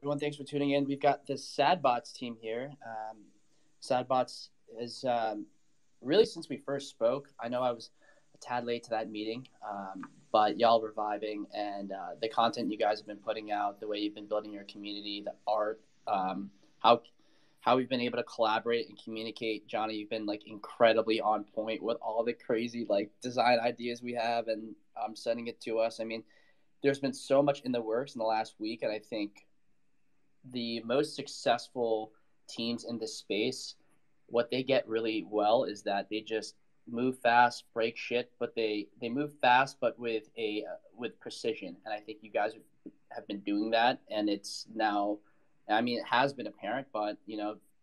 everyone. Thanks for tuning in. We've got the SadBots team here. SadBots is really, since we first spoke, I know I was a tad late to that meeting, but y'all reviving, and the content you guys have been putting out, the way you've been building your community, the art, how we've been able to collaborate and communicate. Johnny, you've been like incredibly on point with all the crazy like design ideas we have, and sending it to us. I mean, there's been so much in the works in the last week, and I think the most successful teams in this space, what they get really well is that they just move fast, break shit, but they move fast, but with precision. And I think you guys have been doing that, and it's now, I mean, it has been apparent, but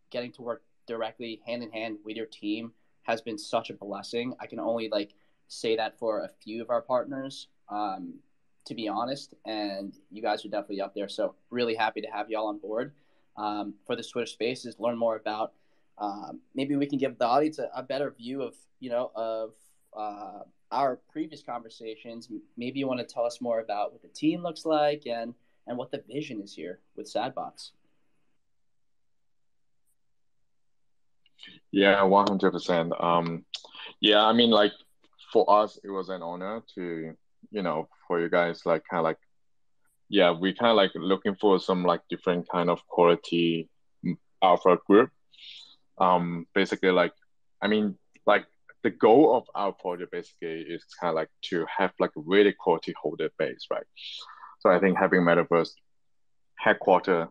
getting to work directly hand in hand with your team has been such a blessing. I can only like say that for a few of our partners, to be honest, and you guys are definitely up there. So really happy to have y'all on board for this Twitter Spaces. Learn more about. Maybe we can give the audience a better view of our previous conversations. Maybe you want to tell us more about what the team looks like and what the vision is here with SadBots. Yeah, 100%. Yeah, I mean, like for us, it was an honor to, for you guys, like kind of like, yeah, we kind of like looking for some like different kind of quality alpha group. Basically, like, I mean, like the goal of our project basically is kind of like to have like a really quality holder base, right? So I think having Metaverse headquarter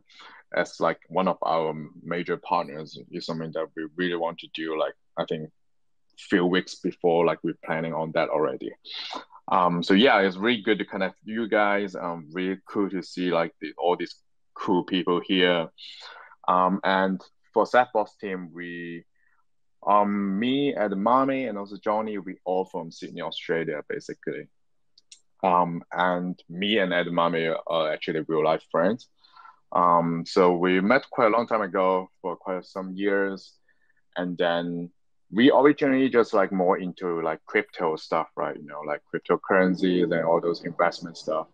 as like one of our major partners is something that we really want to do. Like, I think few weeks before, like we're planning on that already. So yeah, it's really good to connect you guys. Really cool to see like all these cool people here. And for SadBots team, we me, Edmame, and also Johnny, we all from Sydney, Australia, basically. And me and Edmame are actually real life friends. So we met quite a long time ago for quite some years, and then we originally just like more into like crypto stuff, right? Like cryptocurrencies and all those investment stuff.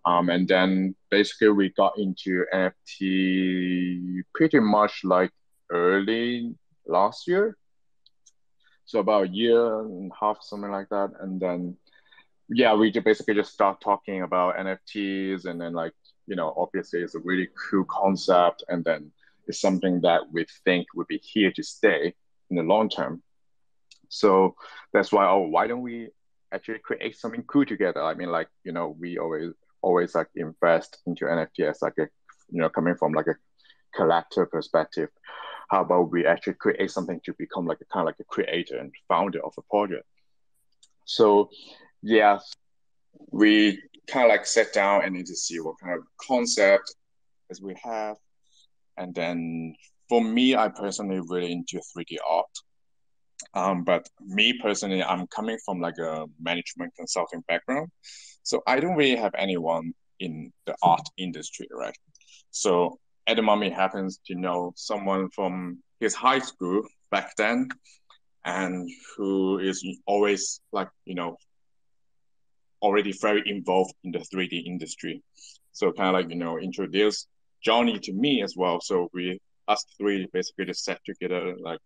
And then basically we got into NFT pretty much like early last year. So about a year and a half, something like that. And then, yeah, we just basically just start talking about NFTs, and then like, obviously it's a really cool concept. And then it's something that we think would be here to stay in the long term. So that's why, why don't we actually create something cool together? I mean, like, we always like invest into NFT as like coming from like a collector perspective. How about we actually create something to become like a kind of like a creator and founder of a project? So yeah, we kind of like sat down and need to see what kind of concept as we have. And then for me, I personally really into 3D art. But me personally, I'm coming from like a management consulting background. So I don't really have anyone in the art industry, right? So Edamame happens to know someone from his high school back then, and who is always like, already very involved in the 3D industry. So kind of like, introduce Johnny to me as well. So us three basically just sat together, like,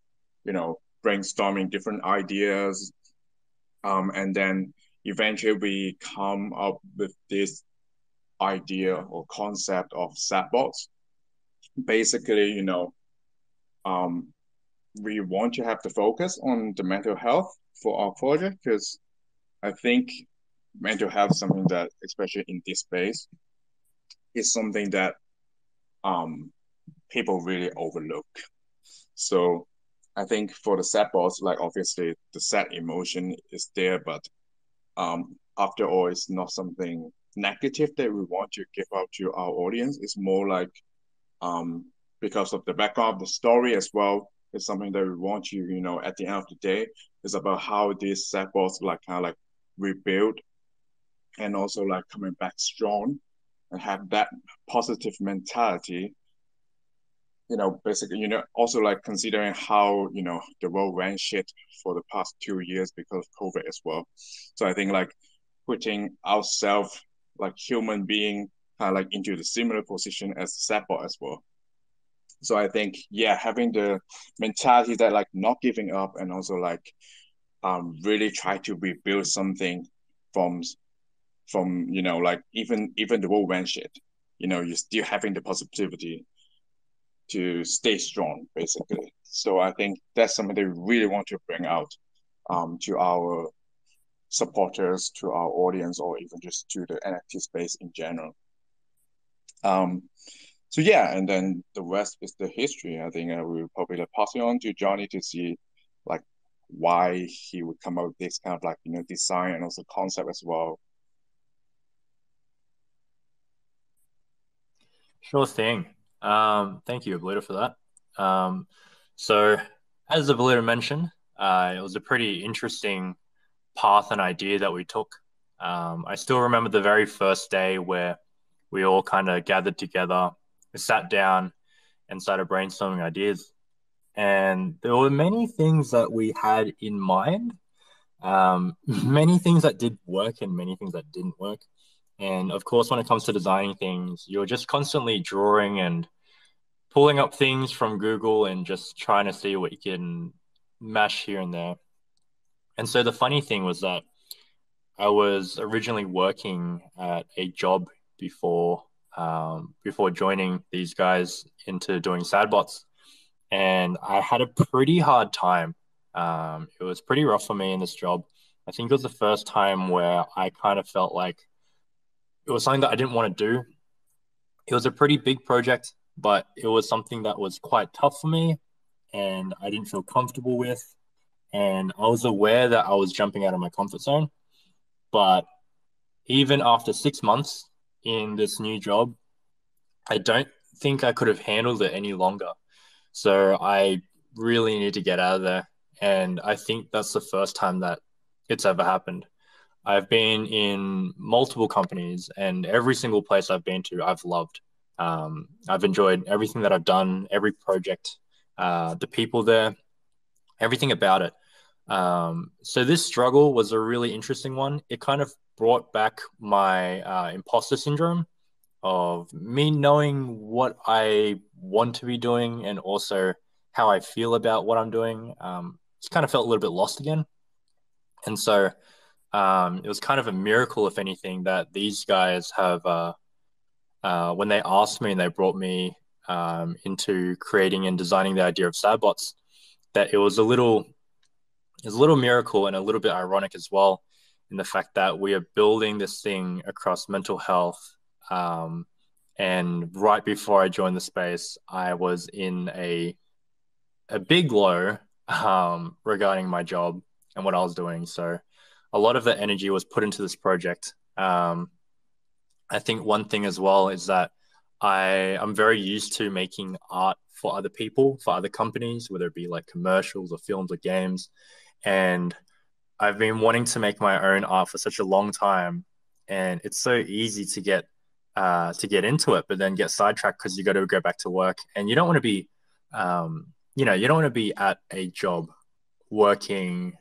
brainstorming different ideas. And then eventually we come up with this idea or concept of SadBots. Basically, we want to have the focus on the mental health for our project, because I think mental health is something that, especially in this space, is something that people really overlook. So I think for the SadBots, like obviously the sad emotion is there, but after all, it's not something negative that we want to give out to our audience. It's more like because of the background of the story as well. It's something that we want you, at the end of the day, is about how these SadBots like kind of like rebuild, and also like coming back strong and have that positive mentality. Basically, also like considering how, the world ran shit for the past 2 years because of COVID as well. So I think like putting ourselves like human being kind of like into the similar position as Sapbot as well. So I think, yeah, having the mentality that like not giving up and also like really try to rebuild something from like even the world went shit, you're still having the positivity to stay strong, basically. So I think that's something that we really want to bring out to our supporters, to our audience, or even just to the NFT space in general. Um, so yeah, and then the rest is the history. I think we'll probably pass it on to Johnny to see like why he would come up with this kind of like design and also concept as well. Sure thing. Thank you, Ablita, for that. So, as Ablita mentioned, it was a pretty interesting path and idea that we took. I still remember the very first day where we all kind of gathered together, we sat down, and started brainstorming ideas. And there were many things that we had in mind, many things that did work and many things that didn't work. And of course, when it comes to designing things, you're just constantly drawing and pulling up things from Google and just trying to see what you can mash here and there. And so the funny thing was that I was originally working at a job before joining these guys into doing SadBots, and I had a pretty hard time. It was pretty rough for me in this job. I think it was the first time where I kind of felt like it was something that I didn't want to do. It was a pretty big project, but it was something that was quite tough for me and I didn't feel comfortable with. And I was aware that I was jumping out of my comfort zone. But even after 6 months in this new job, I don't think I could have handled it any longer. So I really need to get out of there. And I think that's the first time that it's ever happened. I've been in multiple companies, and every single place I've been to, I've loved. I've enjoyed everything that I've done, every project, the people there, everything about it. So this struggle was a really interesting one. It kind of brought back my imposter syndrome of me knowing what I want to be doing and also how I feel about what I'm doing. Just kind of felt a little bit lost again. And so it was kind of a miracle, if anything, that these guys have, when they asked me and they brought me into creating and designing the idea of Sadbots, that it was a little miracle and a little bit ironic as well, in the fact that we are building this thing across mental health. And right before I joined the space, I was in a big low regarding my job and what I was doing. So a lot of the energy was put into this project. I think one thing as well is that I'm very used to making art for other people, for other companies, whether it be like commercials or films or games. And I've been wanting to make my own art for such a long time, and it's so easy to get into it, but then get sidetracked because you got to go back to work, and you don't want to be, you don't want to be at a job working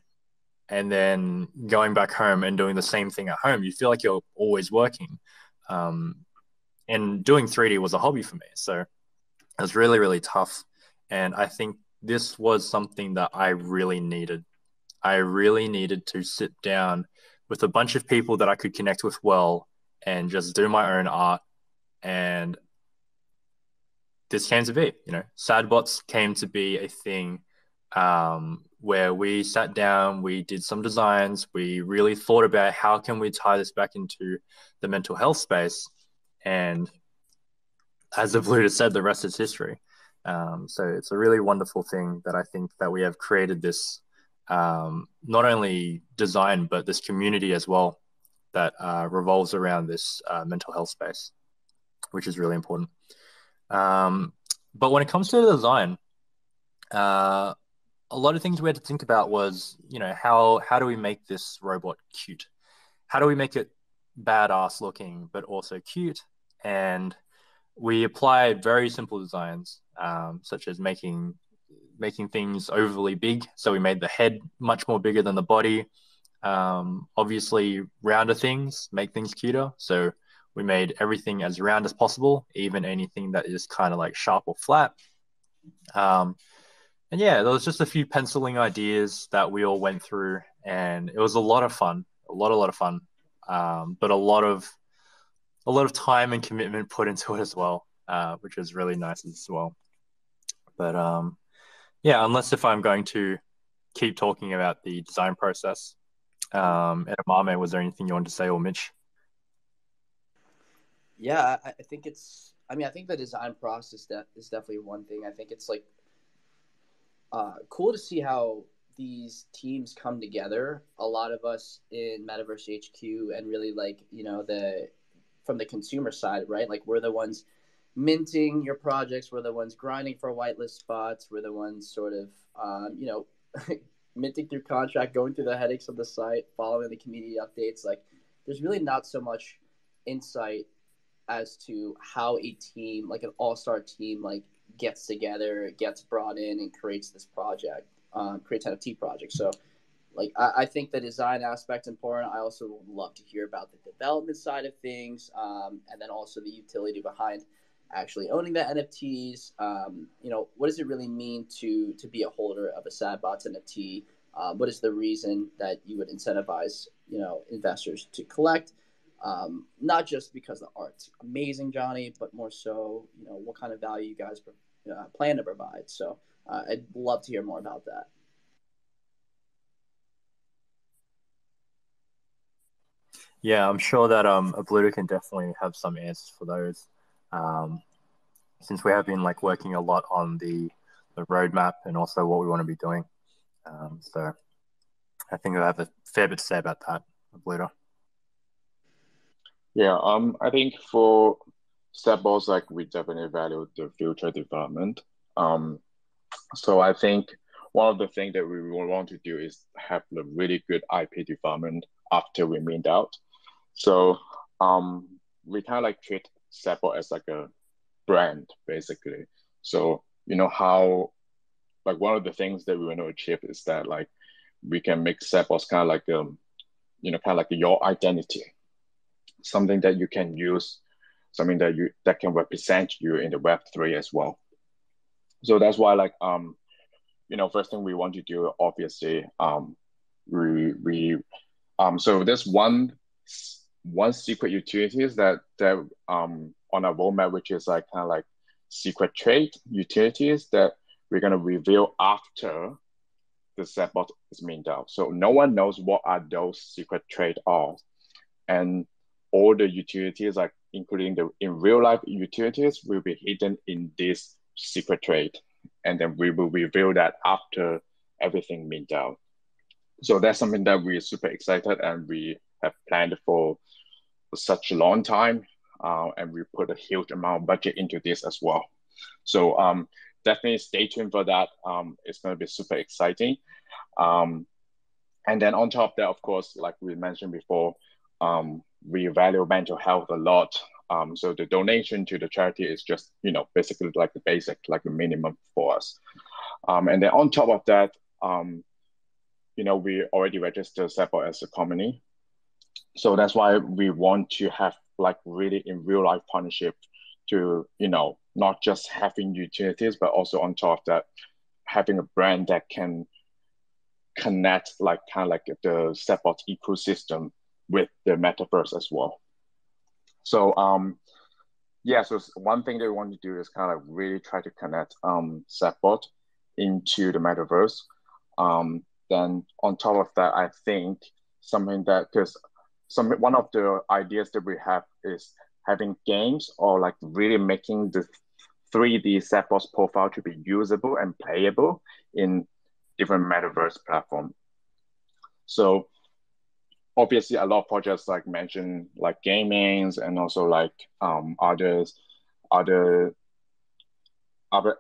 and then going back home and doing the same thing at home. You feel like you're always working. Um, and doing 3D was a hobby for me, so it was really really tough, and I think this was something that I really needed. I really needed to sit down with a bunch of people that I could connect with well and just do my own art. And this came to be, Sadbots came to be a thing where we sat down, we did some designs, we really thought about how can we tie this back into the mental health space. And as the Blue said, the rest is history. So it's a really wonderful thing that I think that we have created this not only design, but this community as well that revolves around this mental health space, which is really important. But when it comes to the design, a lot of things we had to think about was, how do we make this robot cute? How do we make it badass looking, but also cute? And we applied very simple designs, such as making things overly big. So we made the head much more bigger than the body. Obviously, rounder things make things cuter. So We made everything as round as possible, even anything that is kind of like sharp or flat. And yeah, there was just a few penciling ideas that we all went through, and it was a lot of fun, a lot of fun, but a lot of time and commitment put into it as well, which was really nice as well. But yeah, unless if I'm going to keep talking about the design process, and Amame, was there anything you wanted to say, or Mitch? Yeah, I think it's. I mean, I think the design process that is definitely one thing. I think it's like cool to see how these teams come together. A lot of us in Metaverse HQ, and really like the from the consumer side, right? Like we're the ones minting your projects. We're the ones grinding for whitelist spots. We're the ones sort of minting through contract, going through the headaches of the site, following the community updates. Like there's really not so much insight as to how a team, like an all-star team, like gets together, gets brought in, and creates this project, creates NFT project. So, like, I think the design aspect's important. I also would love to hear about the development side of things, and then also the utility behind actually owning the NFTs. What does it really mean to be a holder of a SadBots NFT? What is the reason that you would incentivize investors to collect? Not just because the art's amazing, Johnny, but more so, what kind of value you guys plan to provide. So I'd love to hear more about that. Yeah, I'm sure that Abluda can definitely have some answers for those. Since we have been like working a lot on the roadmap and also what we want to be doing. So I think I have a fair bit to say about that, Abluda. Yeah, I think for Stepballs, like we definitely value the future development. So I think one of the things that we will want to do is have a really good IP development after we mint out. So we kind of like treat Stepball as like a brand, basically. So how like one of the things that we want to achieve is that like we can make Stepballs kind of like kind of like your identity, something that you can use, something that can represent you in the Web3 as well. So that's why like first thing we want to do, obviously, we so there's one secret utilities that on our roadmap, which is like kind of like secret trade utilities that we're gonna reveal after the setbot is minted out. So no one knows what are those secret trade are, and all the utilities, like including the in real life utilities, will be hidden in this secret trade, and then we will reveal that after everything minted out. So that's something that we're super excited and we have planned for such a long time, and we put a huge amount of budget into this as well. So definitely stay tuned for that. It's going to be super exciting. And then on top of that, of course, like we mentioned before, we value mental health a lot. So the donation to the charity is just, basically like the basic, like the minimum for us. And then on top of that, we already registered Seppo as a company. So that's why we want to have like really in real life partnership to, not just having utilities, but also on top of that, having a brand that can connect like kind of like the Stepbot ecosystem with the metaverse as well. So so one thing that we want to do is kind of really try to connect Stepbot into the metaverse. Then on top of that, I think something that because one of the ideas that we have is having games or like really making the 3D Stepbot profile to be usable and playable in different metaverse platform. So obviously a lot of projects like mentioned like gamings and also like other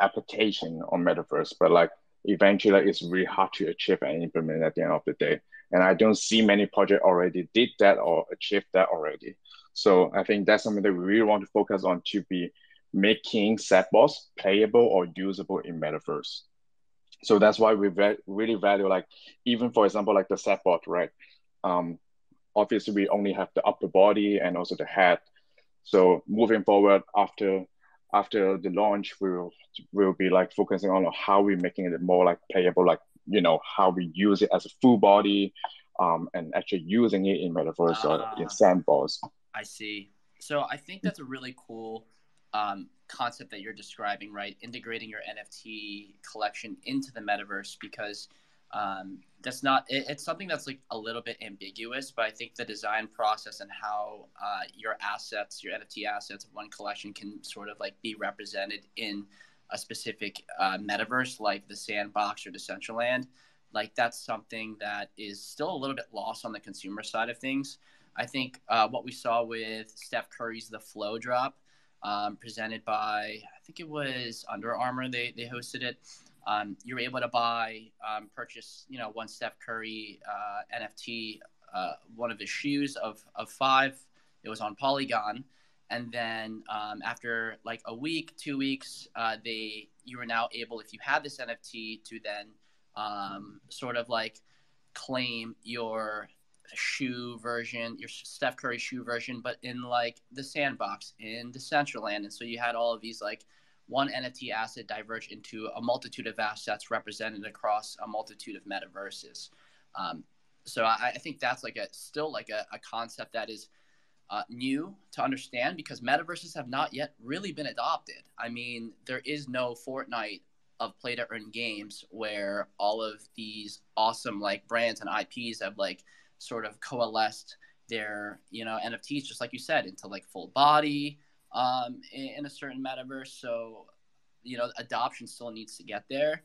application on metaverse, but like eventually it's really hard to achieve and implement at the end of the day. And I don't see many projects already did that or achieved that already. So I think that's something that we really want to focus on to be making Stepbots playable or usable in metaverse. So that's why we really value like, even for example, like the Stepbot, right? Obviously we only have the upper body and also the head. So moving forward after the launch, we'll be like focusing on how we're making it more like playable, like how we use it as a full body, and actually using it in Metaverse or in Sandbox. I see. So I think that's a really cool concept that you're describing, right? Integrating your NFT collection into the metaverse, because that's not it's something that's like a little bit ambiguous, but I think the design process and how your NFT assets of one collection can sort of like be represented in a specific metaverse like the Sandbox or Decentraland, like that's something that is still a little bit lost on the consumer side of things. I think what we saw with Steph Curry's The Flow drop, presented by, I think it was Under Armour, they hosted it. You were able to purchase, one Steph Curry NFT, one of his shoes of 5. It was on Polygon. And then after like a week, 2 weeks, you were now able, if you had this NFT, to then sort of like claim your shoe version, your Steph Curry shoe version, but in like the Sandbox in Decentraland. And so you had all of these like one NFT asset diverge into a multitude of assets represented across a multitude of metaverses. So I think that's like still like a concept that is new to understand, because metaverses have not yet really been adopted. I mean, there is no Fortnite of play to earn games where all of these awesome like brands and IPs have like sort of coalesced their NFTs, just like you said, into like full body in a certain metaverse. So adoption still needs to get there.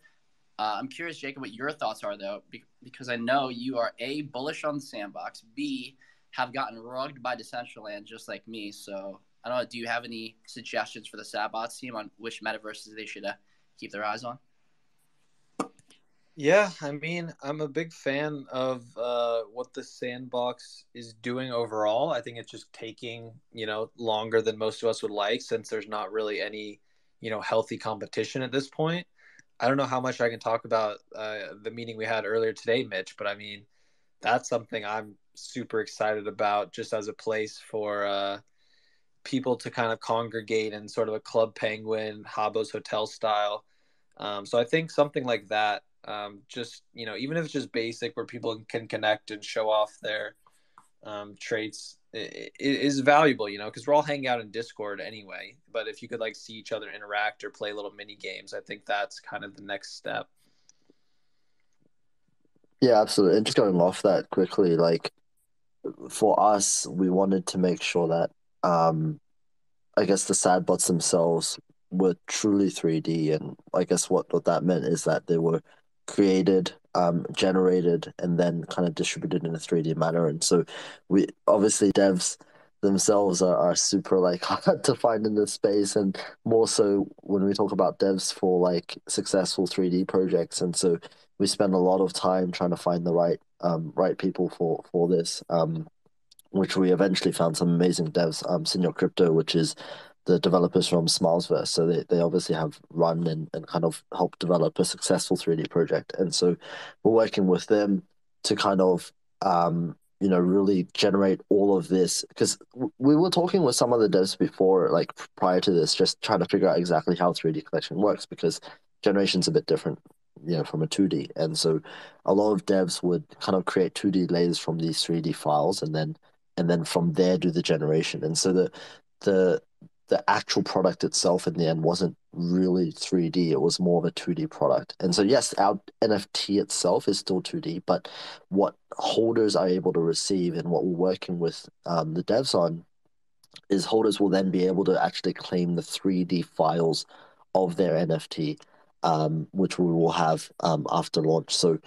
I'm curious, Jacob, what your thoughts are though, because I know you are A, bullish on the Sandbox, B, have gotten rugged by Decentraland just like me. So I don't know, do you have any suggestions for the Sandbox team on which metaverses they should keep their eyes on? Yeah, I mean, I'm a big fan of what the Sandbox is doing overall. I think it's just taking, longer than most of us would like, since there's not really any, healthy competition at this point. I don't know how much I can talk about the meeting we had earlier today, Mitch, but I mean, that's something I'm super excited about, just as a place for people to kind of congregate in sort of a Club Penguin, Habbo's Hotel style. So I think something like that, just, even if it's just basic, where people can connect and show off their traits, is valuable, because we're all hanging out in Discord anyway. But if you could like see each other interact or play little mini games, I think that's kind of the next step. Yeah, absolutely. And just going off that quickly, like for us, we wanted to make sure that I guess the sad bots themselves were truly 3D, and I guess what that meant is that they were created, generated, and then kind of distributed in a 3D manner. And so we obviously devs themselves are super like hard to find in this space, and more so when we talk about devs for like successful 3D projects. And so we spend a lot of time trying to find the right people for this. Which we eventually found some amazing devs. Senior Crypto, which is the developers from Smilesverse. So they obviously have run and kind of helped develop a successful 3D project. And so we're working with them to kind of, really generate all of this. Because we were talking with some of the devs before, like prior to this, just trying to figure out exactly how 3D collection works, because generation's a bit different, from a 2D. And so a lot of devs would kind of create 2D layers from these 3D files, and then from there do the generation. And so the actual product itself in the end wasn't really 3D. It was more of a 2D product. And so yes, our NFT itself is still 2D, but what holders are able to receive and what we're working with the devs on is holders will then be able to actually claim the 3D files of their NFT, which we will have after launch. So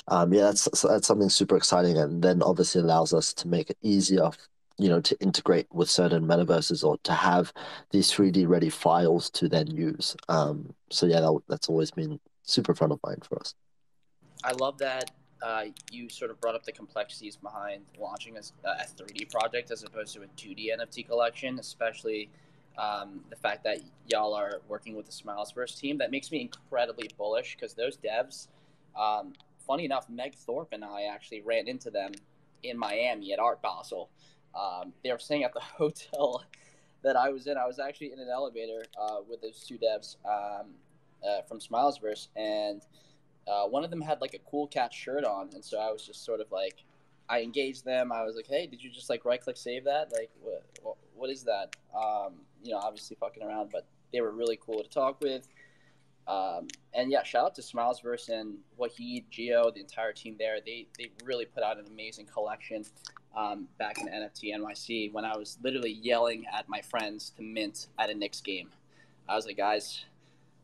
yeah, that's something super exciting, and then obviously allows us to make it easier, to integrate with certain metaverses or to have these 3D ready files to then use. So yeah, that's always been super front of mind for us. I love that you sort of brought up the complexities behind launching a 3D project as opposed to a 2D NFT collection, especially the fact that y'all are working with the Smilesverse team. That makes me incredibly bullish, because those devs, funny enough, Meg Thorpe and I actually ran into them in Miami at Art Basel. They were staying at the hotel that I was in. I was actually in an elevator with those two devs from Smilesverse, and one of them had like a Cool Cat shirt on, and so I was just sort of like, I engaged them. I was like, "Hey, did you just like right click save that? Like, what is that?" Obviously fucking around, but they were really cool to talk with. And yeah, shout out to Smilesverse and Wahid, Geo, the entire team there. They really put out an amazing collection back in NFT NYC when I was literally yelling at my friends to mint at a Knicks game. I was like, guys,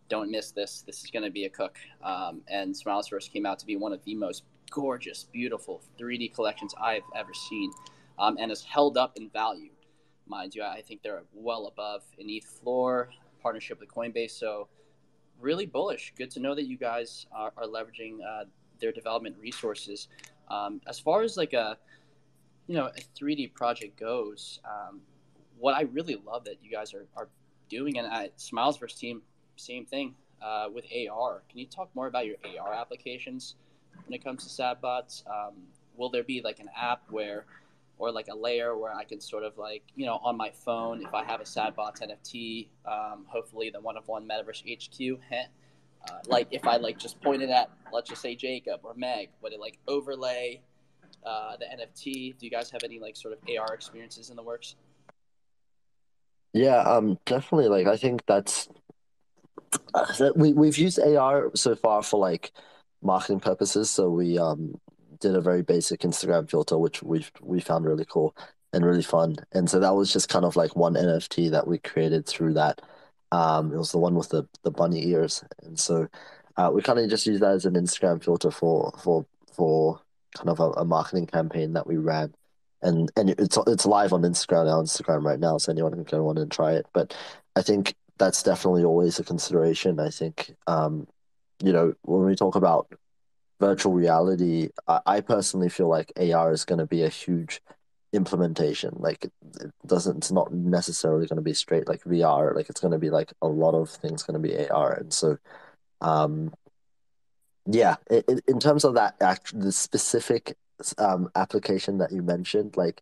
don't miss this. This is going to be a cook. And Smilesverse came out to be one of the most gorgeous, beautiful 3D collections I've ever seen, and has held up in value. Mind you, I think they're well above an ETH floor partnership with Coinbase. So really bullish. Good to know that you guys are leveraging their development resources. As far as like a 3D project goes, what I really love that you guys are doing, and at Smilesverse team, same thing with AR. Can you talk more about your AR applications when it comes to SatBots? Will there be like an app or like a layer where I can sort of like, on my phone, if I have a SatBots NFT, hopefully the one of one Metaverse HQ, like if I like just pointed at, let's just say Jacob or Meg, would it like overlay the NFT? Do you guys have any like sort of AR experiences in the works? Yeah, definitely. Like, I think that's we've used AR so far for like marketing purposes. So we did a very basic Instagram filter, which we found really cool and really fun. And so that was just kind of like one NFT that we created through that. It was the one with the bunny ears, and so we kind of just used that as an Instagram filter for kind of a marketing campaign that we ran. And it's live on Instagram right now, so anyone can go on and try it. But I think that's definitely always a consideration. I think, when we talk about virtual reality, I personally feel like AR is going to be a huge implementation. Like it's not necessarily going to be straight like VR. Like it's going to be like a lot of things going to be AR. And so, um, yeah, in terms of the specific application that you mentioned, like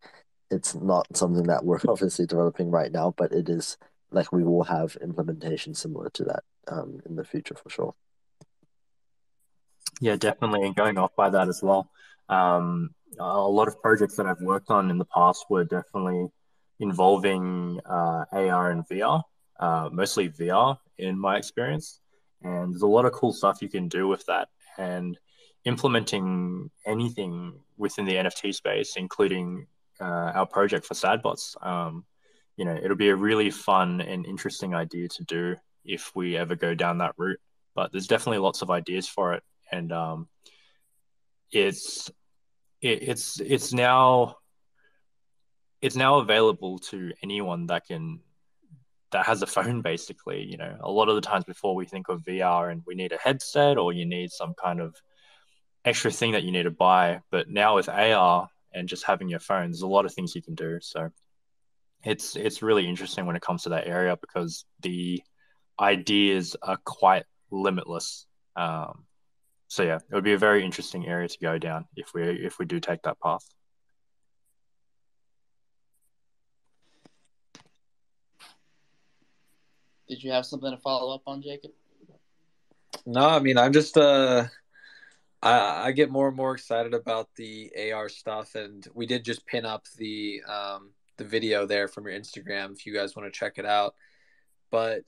it's not something that we're obviously developing right now, but it is like we will have implementation similar to that in the future for sure. Yeah, definitely. And going off by that as well, a lot of projects that I've worked on in the past were definitely involving AR and VR, mostly VR in my experience. And there's a lot of cool stuff you can do with that. And implementing anything within the NFT space, including our project for SadBots, it'll be a really fun and interesting idea to do if we ever go down that route. But there's definitely lots of ideas for it, and it's it's now available to anyone that has a phone. Basically, a lot of the times before we think of VR and we need a headset or you need some kind of extra thing that you need to buy, but now with AR and just having your phone, there's a lot of things you can do. So it's really interesting when it comes to that area because the ideas are quite limitless. So yeah, it would be a very interesting area to go down if we do take that path. Did you have something to follow up on, Jacob? No, I mean I'm just I get more and more excited about the AR stuff, and we did just pin up the video there from your Instagram if you guys want to check it out. But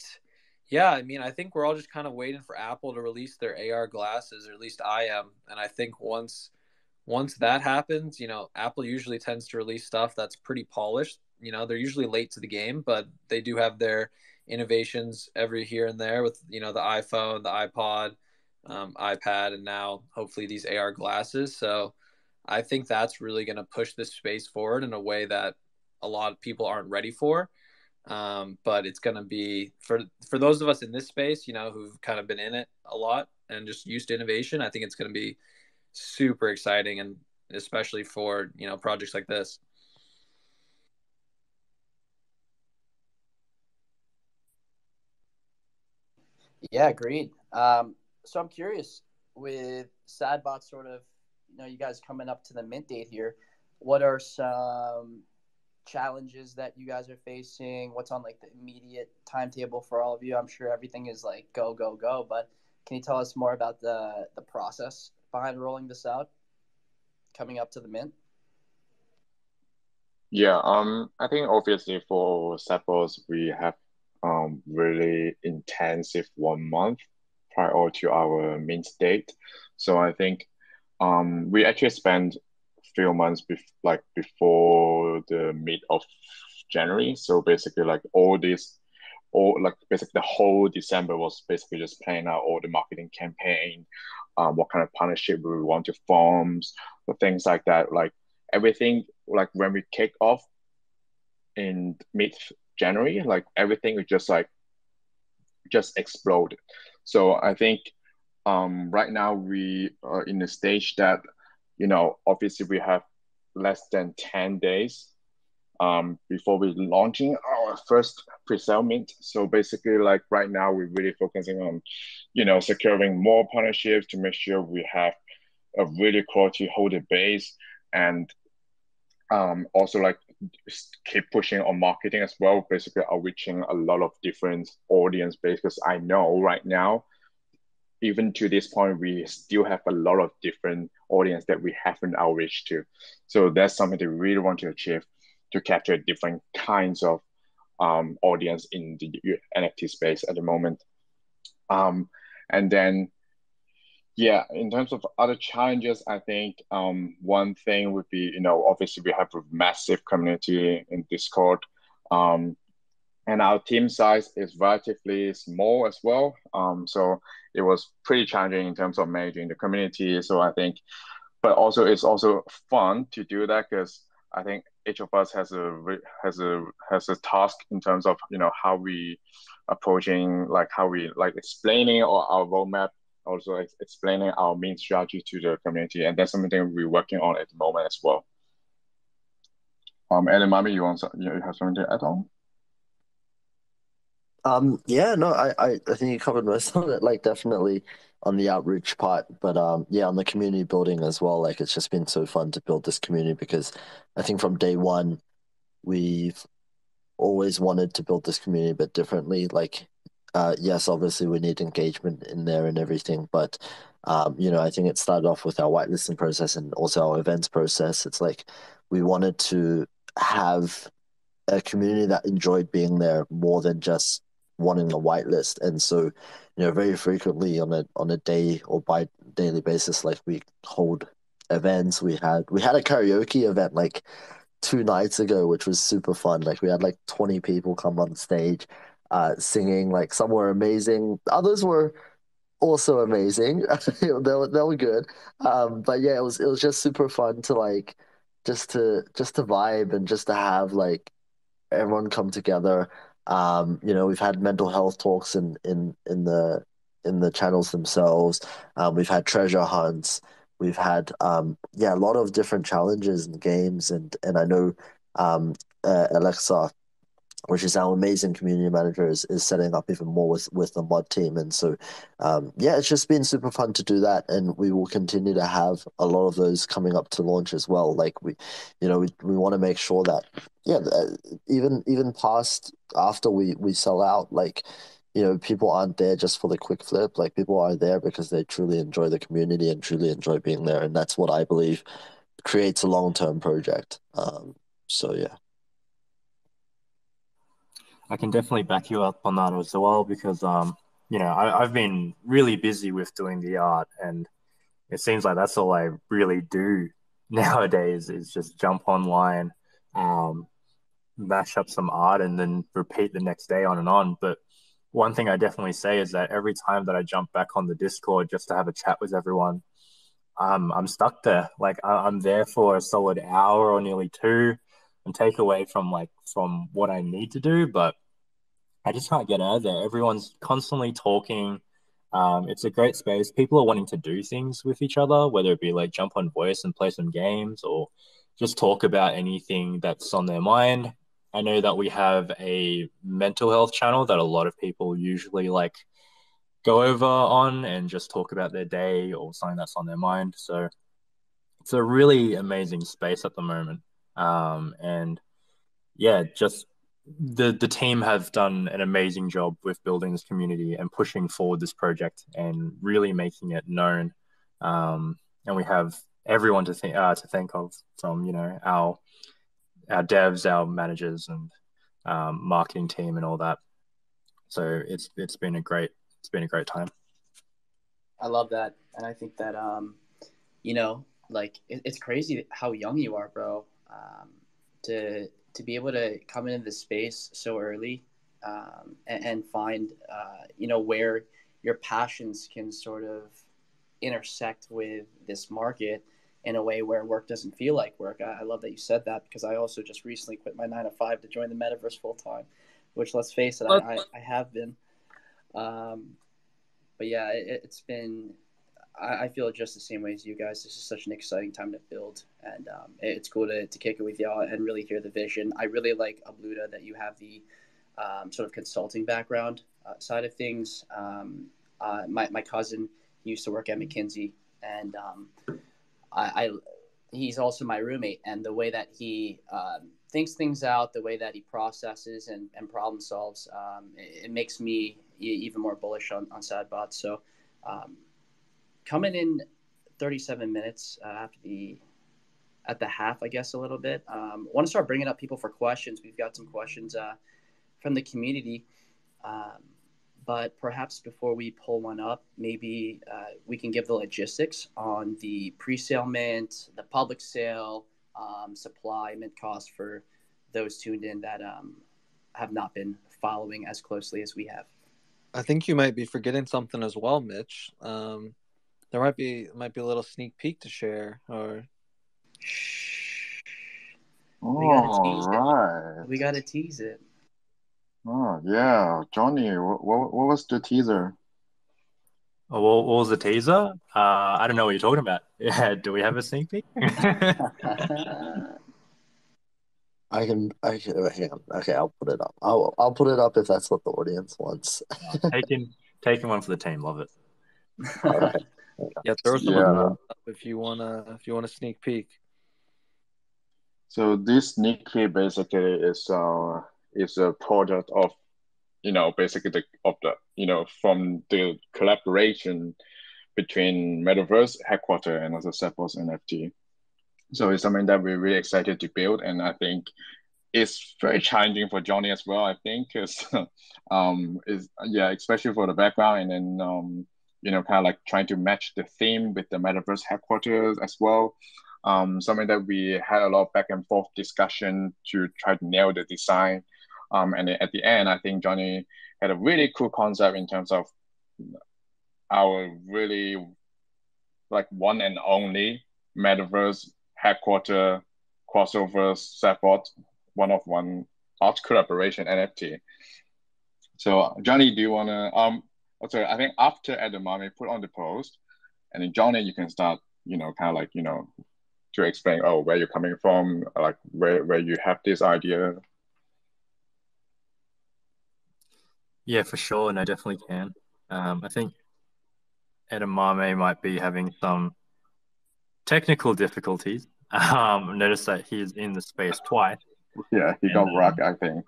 yeah, I mean, I think we're all just kind of waiting for Apple to release their AR glasses, or at least I am. And I think once that happens, Apple usually tends to release stuff that's pretty polished. They're usually late to the game, but they do have their innovations every here and there with the iPhone, the iPod, iPad, and now hopefully these AR glasses. So I think that's really going to push this space forward in a way that a lot of people aren't ready for. But it's going to be for those of us in this space, who've kind of been in it a lot and just used to innovation. I think it's going to be super exciting, and especially for projects like this. Yeah, agreed. So I'm curious with SadBot sort of, you guys coming up to the mint date here. What are some challenges that you guys are facing? What's on like the immediate timetable for all of you? I'm sure everything is like go, go, go, but can you tell us more about the process behind rolling this out coming up to the mint? Yeah, I think obviously for Sappos, we have really intensive 1 month prior to our mint date. So I think we actually spent a few months before the mid of January. So basically like all like basically the whole December was basically just planning out all the marketing campaign, what kind of partnership we want to form, or things like that. Like everything, like when we kick off in mid January, like everything was just exploded. So I think right now we are in the stage that, obviously we have less than 10 days before we're launching our first pre-sale mint. So basically, like right now, we're really focusing on, securing more partnerships to make sure we have a really quality holder base, and also like keep pushing on marketing as well. Basically, outreaching a lot of different audience base, because I know right now, even to this point, we still have a lot of different audience that we haven't outreached to. So that's something that we really want to achieve, to capture different kinds of audience in the NFT space at the moment. And then, yeah, in terms of other challenges, I think one thing would be, obviously we have a massive community in Discord. And our team size is relatively small as well. So it was pretty challenging in terms of managing the community. So I think, but also it's also fun to do that, because I think each of us has a task in terms of how we approaching, like how we like explaining our roadmap, also explaining our main strategy to the community, and that's something we're working on at the moment as well. Adam, Mami, you have something to add on? Yeah, no, I think you covered most of it, like definitely on the outreach part, but yeah, on the community building as well, like it's just been so fun to build this community, because I think from day one we've always wanted to build this community a bit differently. Like, yes, obviously we need engagement in there and everything, but I think it started off with our whitelisting process and also our events process. It's like we wanted to have a community that enjoyed being there more than just wanting a whitelist. And so, very frequently on a day or by daily basis, like we hold events. We had a karaoke event like 2 nights ago, which was super fun. Like we had like 20 people come on stage, singing. Like some were amazing, others were also amazing. They were good. But yeah, it was just super fun to like just to vibe and just to have like everyone come together. We've had mental health talks in the channels themselves. We've had treasure hunts. We've had a lot of different challenges and games, and I know Alexa, which is our amazing community manager, is setting up even more with the mod team. And so, it's just been super fun to do that. And we will continue to have a lot of those coming up to launch as well. Like we want to make sure that, even past after we sell out, like, people aren't there just for the quick flip. Like people are there because they truly enjoy the community and truly enjoy being there. And that's what I believe creates a long-term project. So yeah. I can definitely back you up on that as well, because I've been really busy with doing the art, and it seems like that's all I really do nowadays is just jump online, mash up some art, and then repeat the next day on and on. But one thing I definitely say is that every time that I jump back on the Discord just to have a chat with everyone, I'm stuck there. Like I'm there for a solid hour or nearly two, and take away from what I need to do, but I just can't get out of there. Everyone's constantly talking. It's a great space. People are wanting to do things with each other, whether it be like jump on voice and play some games, or just talk about anything that's on their mind. I know that we have a mental health channel that a lot of people usually like go over on and just talk about their day or something that's on their mind. So it's a really amazing space at the moment. And yeah, just the team have done an amazing job with building this community and pushing forward this project and really making it known. And we have everyone to think of, from our devs, our managers, and marketing team, and all that. So it's been a great time. I love that, and I think that like it's crazy how young you are, bro. To be able to come into the space so early, and find where your passions can sort of intersect with this market in a way where work doesn't feel like work. I love that you said that, because I also just recently quit my 9 to 5 to join the metaverse full time, which, let's face it, I have been. But yeah, it's been. I feel just the same way as you guys. This is such an exciting time to build, and it's cool to kick it with y'all and really hear the vision. I really like, Abluda, that you have the sort of consulting background side of things. My cousin used to work at McKinsey, and I he's also my roommate, and the way that he thinks things out, the way that he processes and problem solves, it makes me even more bullish on Sadbot. So coming in 37 minutes at the half, I guess, a little bit. Want to start bringing up people for questions. We've got some questions from the community. But perhaps before we pull one up, maybe we can give the logistics on the pre-sale mint, the public sale, supply, mint cost for those tuned in that have not been following as closely as we have. I think you might be forgetting something as well, Mitch. There might be a little sneak peek to share, or we gotta tease right. it. We gotta tease it. Oh yeah, Johnny, what was the teaser? Oh, what was the teaser? I don't know what you're talking about. Yeah, do we have a sneak peek? I can hang on. Okay, I'll put it up. I'll put it up if that's what the audience wants. Taking one for the team. Love it. All right. yeah, throw some Yeah. up if you wanna sneak peek. So this sneak peek basically is a product of basically from the collaboration between Metaverse headquarter and also Sepos NFT. So it's something that we're really excited to build, and I think it's very challenging for Johnny as well. I think because is yeah, especially for the background, and then kind of like trying to match the theme with the Metaverse headquarters as well. Something that we had a lot of back and forth discussion to try to nail the design. And then at the end, I think Johnny had a really cool concept in terms of our really like one and only Metaverse headquarter crossover support one-of-one art collaboration NFT. So Johnny, do you wanna also I think after Edamame put on the post, and then Johnny, you can start, kind of like, to explain where you're coming from, like where you have this idea. Yeah, for sure. And I definitely can. I think Edamame might be having some technical difficulties. Notice that he is in the space twice. Yeah, he got rock, I think.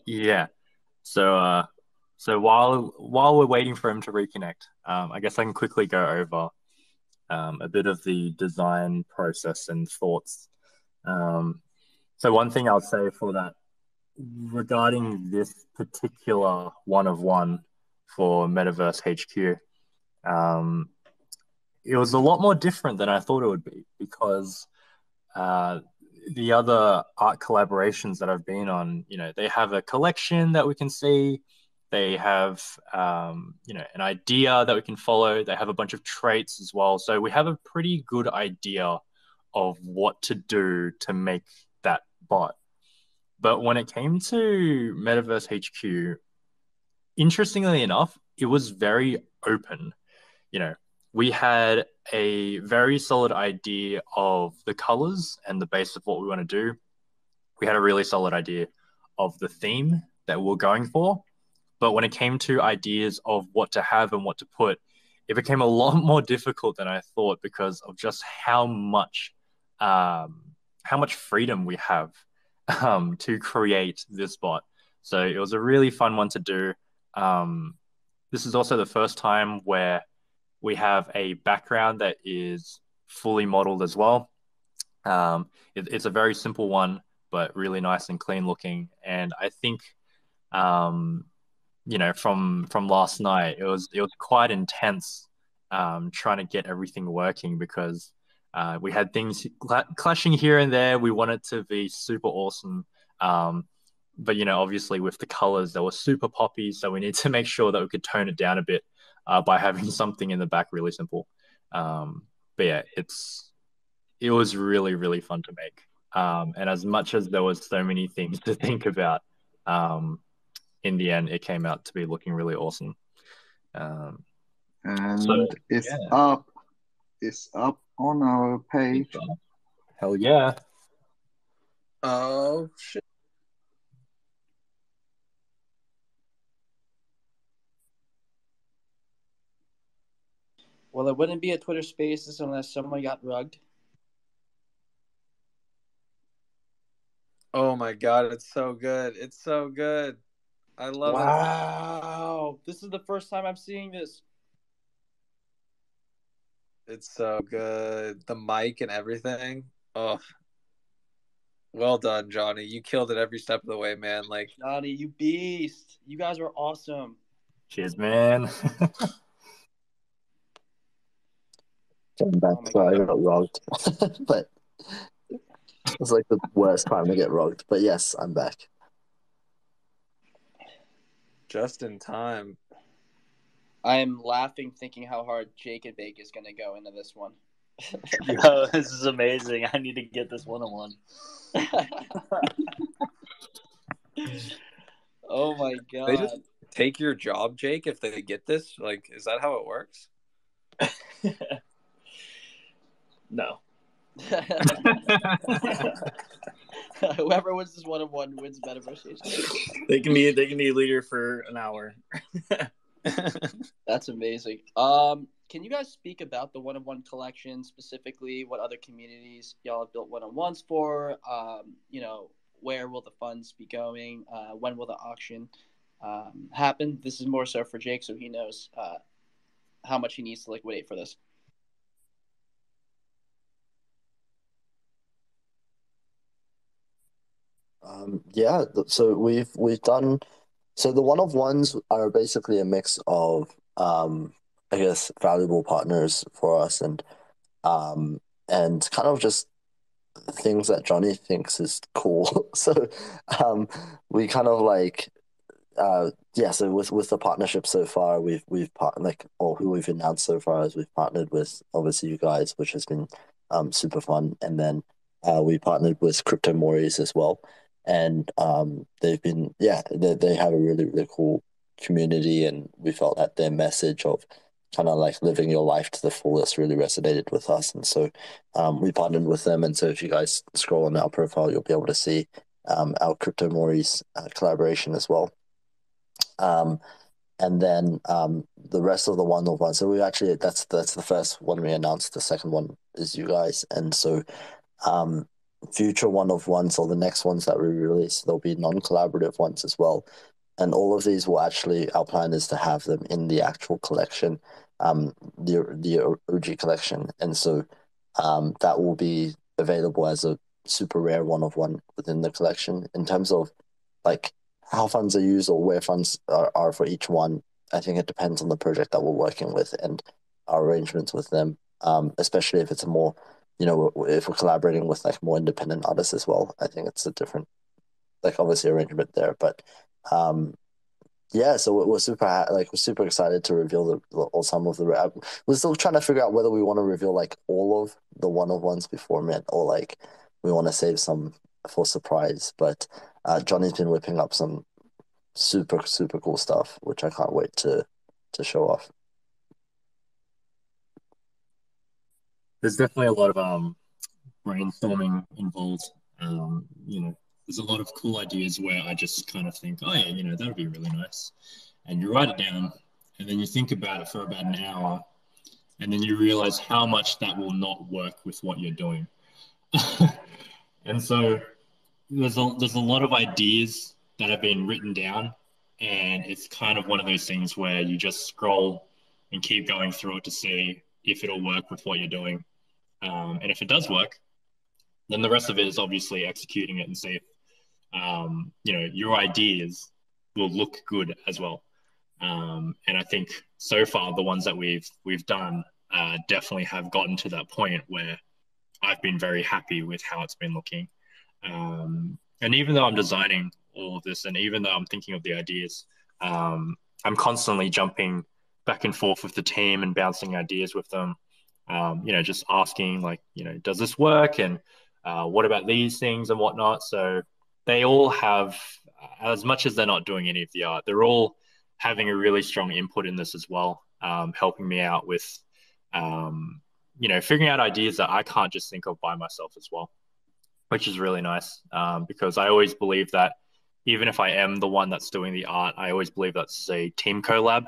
Yeah. So while we're waiting for him to reconnect, I guess I can quickly go over a bit of the design process and thoughts. So one thing I'll say for that, regarding this particular one-of-one for Metaverse HQ, it was a lot more different than I thought it would be, because the other art collaborations that I've been on, they have a collection that we can see. They have, an idea that we can follow. They have a bunch of traits as well. So we have a pretty good idea of what to do to make that bot. But when it came to Metaverse HQ, interestingly enough, it was very open. We had a very solid idea of the colors and the base of what we want to do. We had a really solid idea of the theme that we're going for. But when it came to ideas of what to have and what to put, it became a lot more difficult than I thought, because of just how much freedom we have to create this bot. So it was a really fun one to do. This is also the first time where we have a background that is fully modeled as well. It's a very simple one, but really nice and clean looking. And I think, from last night, it was quite intense, trying to get everything working because we had things clashing here and there. We wanted to be super awesome. But obviously with the colors, they were super poppy, so we need to make sure that we could tone it down a bit by having something in the back really simple. But yeah, it was really, really fun to make. And as much as there was so many things to think about, in the end, it came out to be looking really awesome. And it's up. It's up on our page. Hell yeah. Oh, shit. Well, it wouldn't be a Twitter Spaces unless someone got rugged. Oh my God, it's so good. It's so good. I love it. Wow. This is the first time I'm seeing this. It's so good. The mic and everything. Oh, well done, Johnny. You killed it every step of the way, man. Like, Johnny, you beast. You guys are awesome. Cheers, man. Came back, Oh my so I God. got rogged. But it was like the worst time to get rogged. But yes, I'm back. just in time. I am laughing thinking how hard Jake and Bake is going to go into this one. Yo, this is amazing. I need to get this one-on-one. Oh my They God. just take your job, Jake, if they get this? Like, is that how it works? No. Whoever wins this one-on-one wins Metaverse Station. They can be leader for an hour. That's amazing. Can you guys speak about the one-on-one collection specifically? What other communities y'all have built one-on-ones for? Where will the funds be going? When will the auction happen? This is more so for Jake, so he knows how much he needs to liquidate for this. So we've done. So the one-of-ones are basically a mix of, I guess, valuable partners for us and kind of just things that Johnny thinks is cool. So we kind of like so with the partnership so far, who we've announced so far is we've partnered with obviously you guys, which has been super fun, and then we partnered with Crypto Moris as well, and they've been they have a really really cool community, and we felt that their message of kind of like living your life to the fullest really resonated with us, and so we partnered with them, and so if you guys scroll on our profile, you'll be able to see our Crypto Moris collaboration as well. And then the rest of the one-of-one. So we actually that's the first one we announced. The second one is you guys, and so future one-of-ones or the next ones that we release, there'll be non-collaborative ones as well. And all of these will actually, our plan is to have them in the actual collection, the OG collection, and so that will be available as a super rare one-of-one within the collection. In terms of like how funds are used or where funds are for each one, I think it depends on the project that we're working with and our arrangements with them, especially if it's a more, if we're collaborating with like more independent artists as well. I think it's a different, like obviously arrangement there. But so we're super excited to reveal some of the. We're still trying to figure out whether we want to reveal like all of the one-of-ones before Mint or like we want to save some for surprise. But Johnny's been whipping up some super, super cool stuff, which I can't wait to show off. There's definitely a lot of brainstorming involved. There's a lot of cool ideas where I just kind of think, oh yeah, that would be really nice. And you write it down, and then you think about it for about an hour, and then you realize how much that will not work with what you're doing. And so there's a lot of ideas that have been written down, and it's kind of one of those things where you just scroll and keep going through it to see if it'll work with what you're doing. And if it does work, then the rest of it is obviously executing it and see if your ideas will look good as well. And I think so far the ones that we've done definitely have gotten to that point where I've been very happy with how it's been looking. And even though I'm designing all of this, and even though I'm thinking of the ideas, I'm constantly jumping back and forth with the team and bouncing ideas with them. Just asking like, does this work? And what about these things and whatnot? So they all have, as much as they're not doing any of the art, they're all having a really strong input in this as well, helping me out with, figuring out ideas that I can't just think of by myself as well, which is really nice, because I always believe that even if I am the one that's doing the art, I always believe that's a team collab,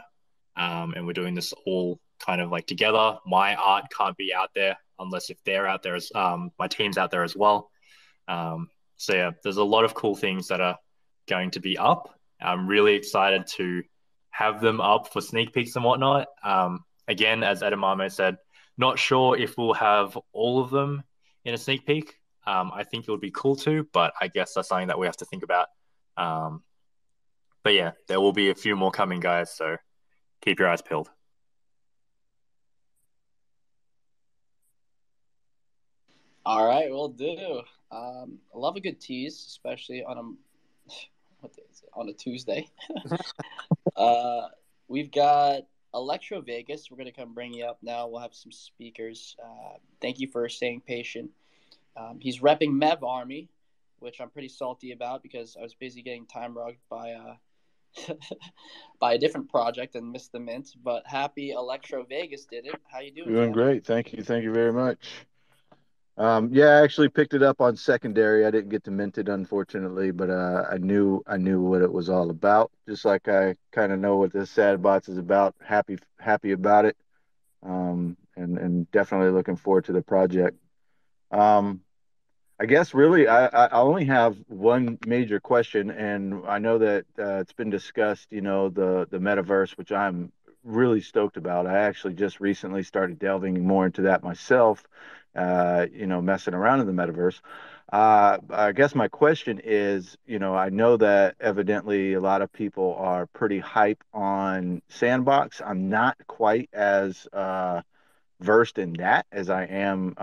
and we're doing this all kind of like together. My art can't be out there unless if they're out there as my team's out there as well. So yeah, there's a lot of cool things that are going to be up. I'm really excited to have them up for sneak peeks and whatnot. Again, as Edamame said, not sure if we'll have all of them in a sneak peek. I think it would be cool to, but I guess that's something that we have to think about. But yeah, there will be a few more coming, guys, so keep your eyes peeled. All right, we'll do. I love a good tease, especially on a Tuesday. We've got Electro Vegas. We're going to come bring you up now. We'll have some speakers. Thank you for staying patient. He's repping Mev Army, which I'm pretty salty about because I was busy getting time rugged by by a different project and missed the mint. But happy Electro Vegas did it. How you doing? Doing great. Thank you. Thank you very much. I actually picked it up on secondary. I didn't get to mint it, unfortunately, but I knew what it was all about. Just like I kind of know what this SadBots is about. Happy about it, and definitely looking forward to the project. I guess really I only have one major question, and I know that it's been discussed, the metaverse, which I'm really stoked about. I actually just recently started delving more into that myself, messing around in the metaverse. I guess my question is, I know that evidently a lot of people are pretty hype on Sandbox. I'm not quite as versed in that as I am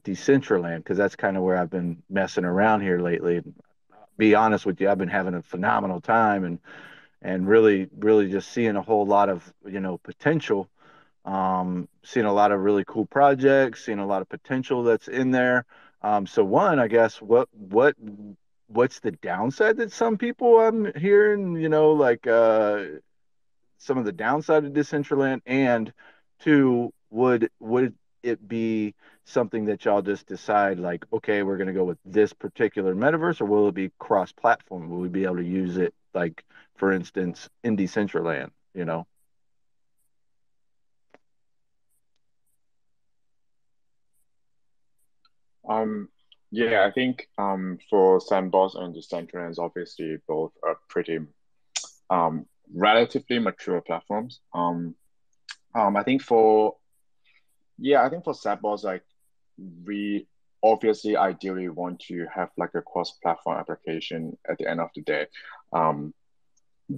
Decentraland, because that's kind of where I've been messing around here lately. Be honest with you, I've been having a phenomenal time and really, really just seeing a whole lot of potential. Seeing a lot of really cool projects, seeing a lot of potential that's in there. So one, I guess, what's the downside that some people I'm hearing, some of the downside of Decentraland, and two, would it be something that y'all just decide like, okay, we're going to go with this particular metaverse, or will it be cross-platform? Will we be able to use it, like, for instance, in Decentraland, I think for Sandbox and Decentraland, obviously both are pretty relatively mature platforms. I think for Sandbox, like, we obviously ideally want to have like a cross-platform application at the end of the day.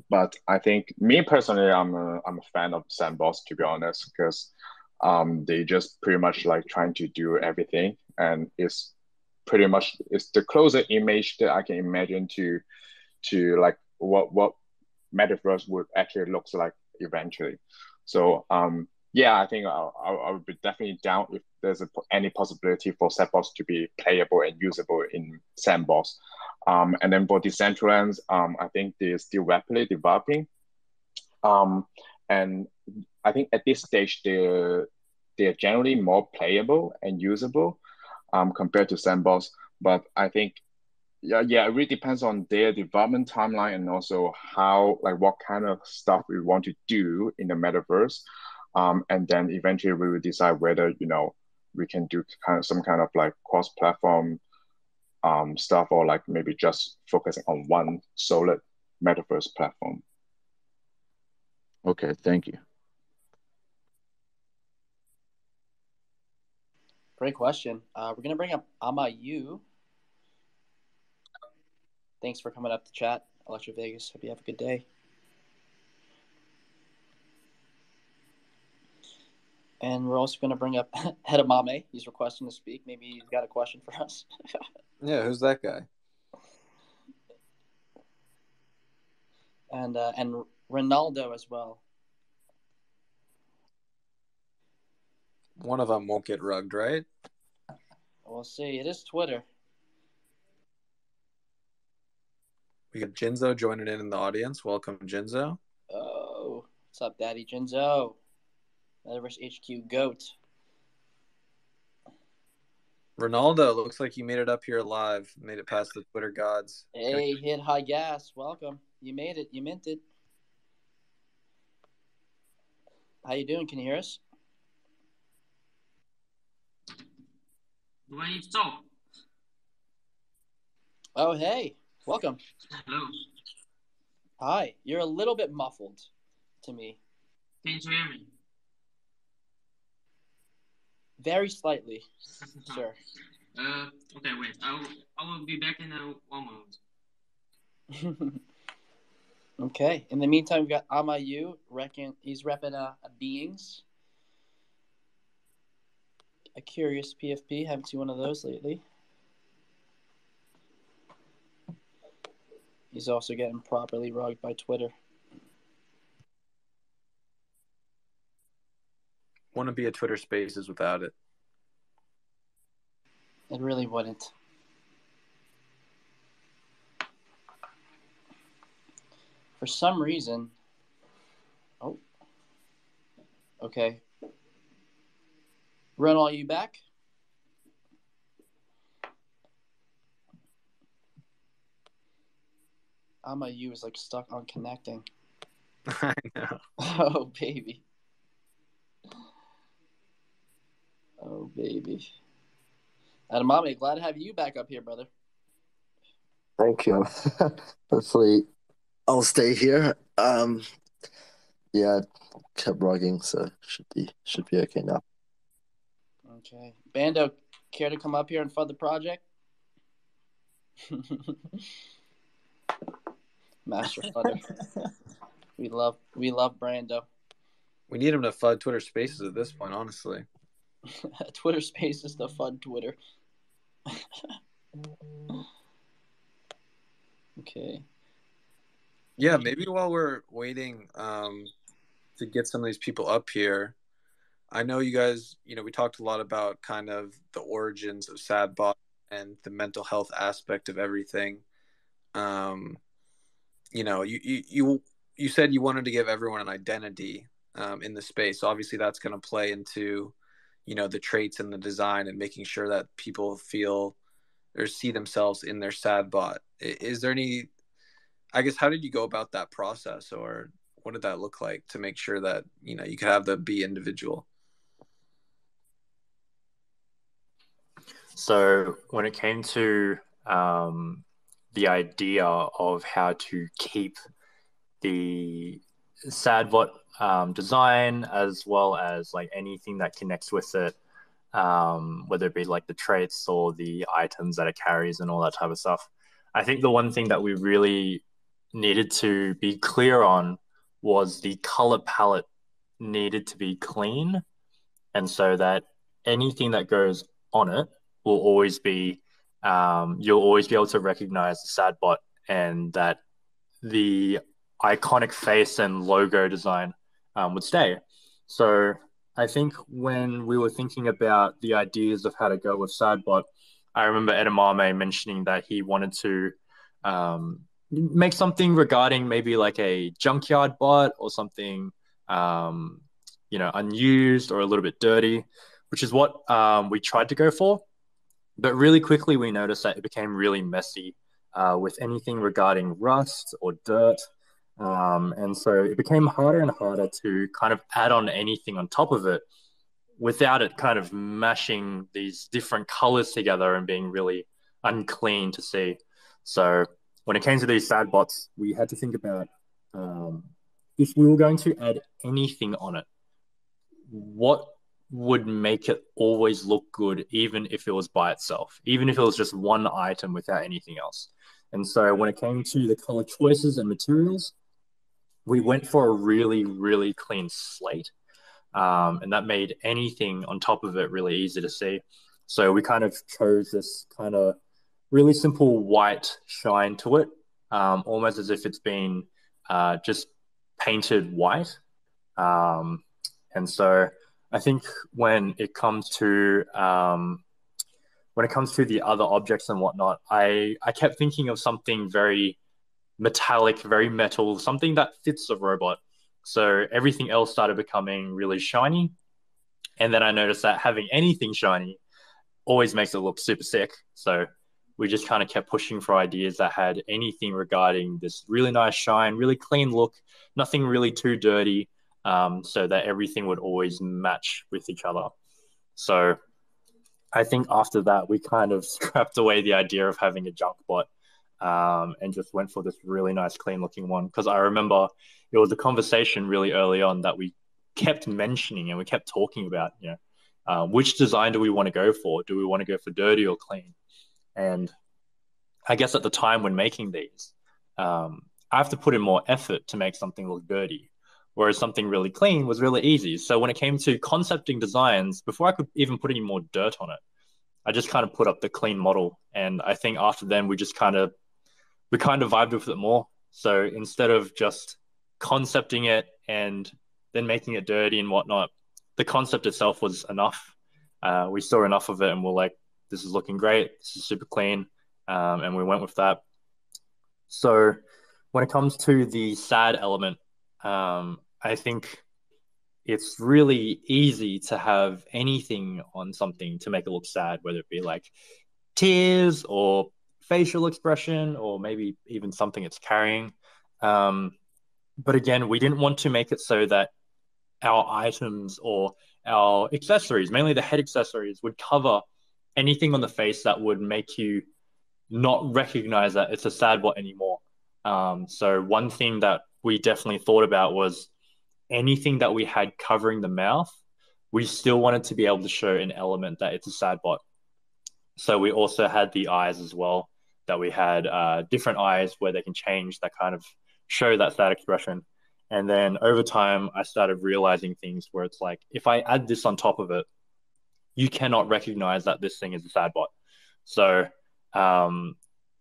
But I think me personally, I'm a fan of Sandbox, to be honest, because they just pretty much like trying to do everything, and it's the closest image that I can imagine to like what Metaverse would actually looks like eventually. So I think I would be definitely down if there's any possibility for Sandbox to be playable and usable in Sandbox. And then for Decentraland, I think they're still rapidly developing. And I think at this stage they're generally more playable and usable compared to Sandbox. But I think it really depends on their development timeline and also what kind of stuff we want to do in the metaverse. And then eventually we will decide whether, we can do some kind of like cross-platform stuff, or like maybe just focusing on one solid metaverse platform? Okay, thank you. Great question. We're going to bring up Amayu. Thanks for coming up to chat, Electro Vegas. Hope you have a good day. And we're also going to bring up Hedamame. He's requesting to speak. Maybe he's got a question for us. Yeah, who's that guy? And Ronaldo as well. One of them won't get rugged, right? We'll see. It is Twitter. We got Jinzo joining in the audience. Welcome, Jinzo. Oh, what's up, Daddy Jinzo? Metaverse HQ GOAT. Ronaldo, looks like you made it up here alive. Made it past the Twitter gods. Hey, hit high gas. Welcome. You made it. You meant it. How you doing? Can you hear us? Do I need to talk? Oh, hey. Welcome. Hello. Hi. You're a little bit muffled to me. Can you hear me? Very slightly, sir. Okay, wait. I will be back in 1 moment. Okay. In the meantime, we've got Amayu. He's repping a Beings. A curious PFP. Haven't seen one of those lately. He's also getting properly rugged by Twitter. Wouldn't be a Twitter Spaces without it. It really wouldn't. For some reason. Oh. Okay. Run all you back? Amayu is like stuck on connecting. I know. Oh, baby. Oh, baby. Adamame, glad to have you back up here, brother. Thank you. Hopefully, I'll stay here. Yeah, kept rugging, so should be okay now. Okay, Bando, care to come up here and FUD the project? Master FUDder. We love Brando. We need him to FUD Twitter Spaces at this point, honestly. Twitter Spaces to FUD Twitter. Okay. Yeah, maybe while we're waiting to get some of these people up here, I know you guys, we talked a lot about kind of the origins of SadBot and the mental health aspect of everything. You said you wanted to give everyone an identity in the space. So obviously that's going to play into, the traits and the design and making sure that people feel or see themselves in their SadBot. Is there any, I guess, how did you go about that process, or what did that look like to make sure that, you could have the be individual? So when it came to the idea of how to keep the SadBot design, as well as like anything that connects with it, whether it be like the traits or the items that it carries and all that type of stuff, I think the one thing that we really needed to be clear on was the color palette needed to be clean, and so that anything that goes on it will always be you'll always be able to recognize the SadBot, and that the iconic face and logo design would stay. So I think when we were thinking about the ideas of how to go with SadBot, I remember Edamame mentioning that he wanted to make something regarding maybe like a junkyard bot or something unused or a little bit dirty, which is what we tried to go for. But really quickly, we noticed that it became really messy with anything regarding rust or dirt. And so it became harder and harder to kind of add on anything on top of it without it kind of mashing these different colors together and being really unclean to see. So when it came to these sad bots, we had to think about if we were going to add anything on it, what would make it always look good, even if it was by itself, even if it was just one item without anything else. And so when it came to the color choices and materials, we went for a really, really clean slate. And that made anything on top of it really easy to see. So we kind of chose this kind of really simple white shine to it, almost as if it's been just painted white. And so I think when it comes to the other objects and whatnot, I kept thinking of something very metallic, very metal, something that fits a robot. So everything else started becoming really shiny. And then I noticed that having anything shiny always makes it look super sick. So we just kind of kept pushing for ideas that had anything regarding this really nice shine, really clean look, nothing really too dirty, so that everything would always match with each other. So I think after that, we kind of scrapped away the idea of having a junk bot, and just went for this really nice, clean looking one. Because I remember it was a conversation really early on that we kept mentioning and we kept talking about, which design do we want to go for? Do we want to go for dirty or clean? And I guess at the time when making these, I have to put in more effort to make something look dirty, whereas something really clean was really easy. So when it came to concepting designs, before I could even put any more dirt on it, I just kind of put up the clean model. And I think after then, we kind of vibed with it more. So instead of just concepting it and then making it dirty and whatnot, the concept itself was enough. We saw enough of it and we're like, this is looking great. This is super clean. And we went with that. So when it comes to the sad element, I think it's really easy to have anything on something to make it look sad, whether it be like tears or facial expression or maybe even something it's carrying. But again, we didn't want to make it so that our items or our accessories, mainly the head accessories, would cover anything on the face that would make you not recognize that it's a sad bot anymore. So one thing that we definitely thought about was anything that we had covering the mouth, we still wanted to be able to show an element that it's a sad bot. So we also had the eyes as well, that we had different eyes where they can change that kind of show that sad expression. And then over time, I started realizing things where it's like, if I add this on top of it, you cannot recognize that this thing is a sad bot. So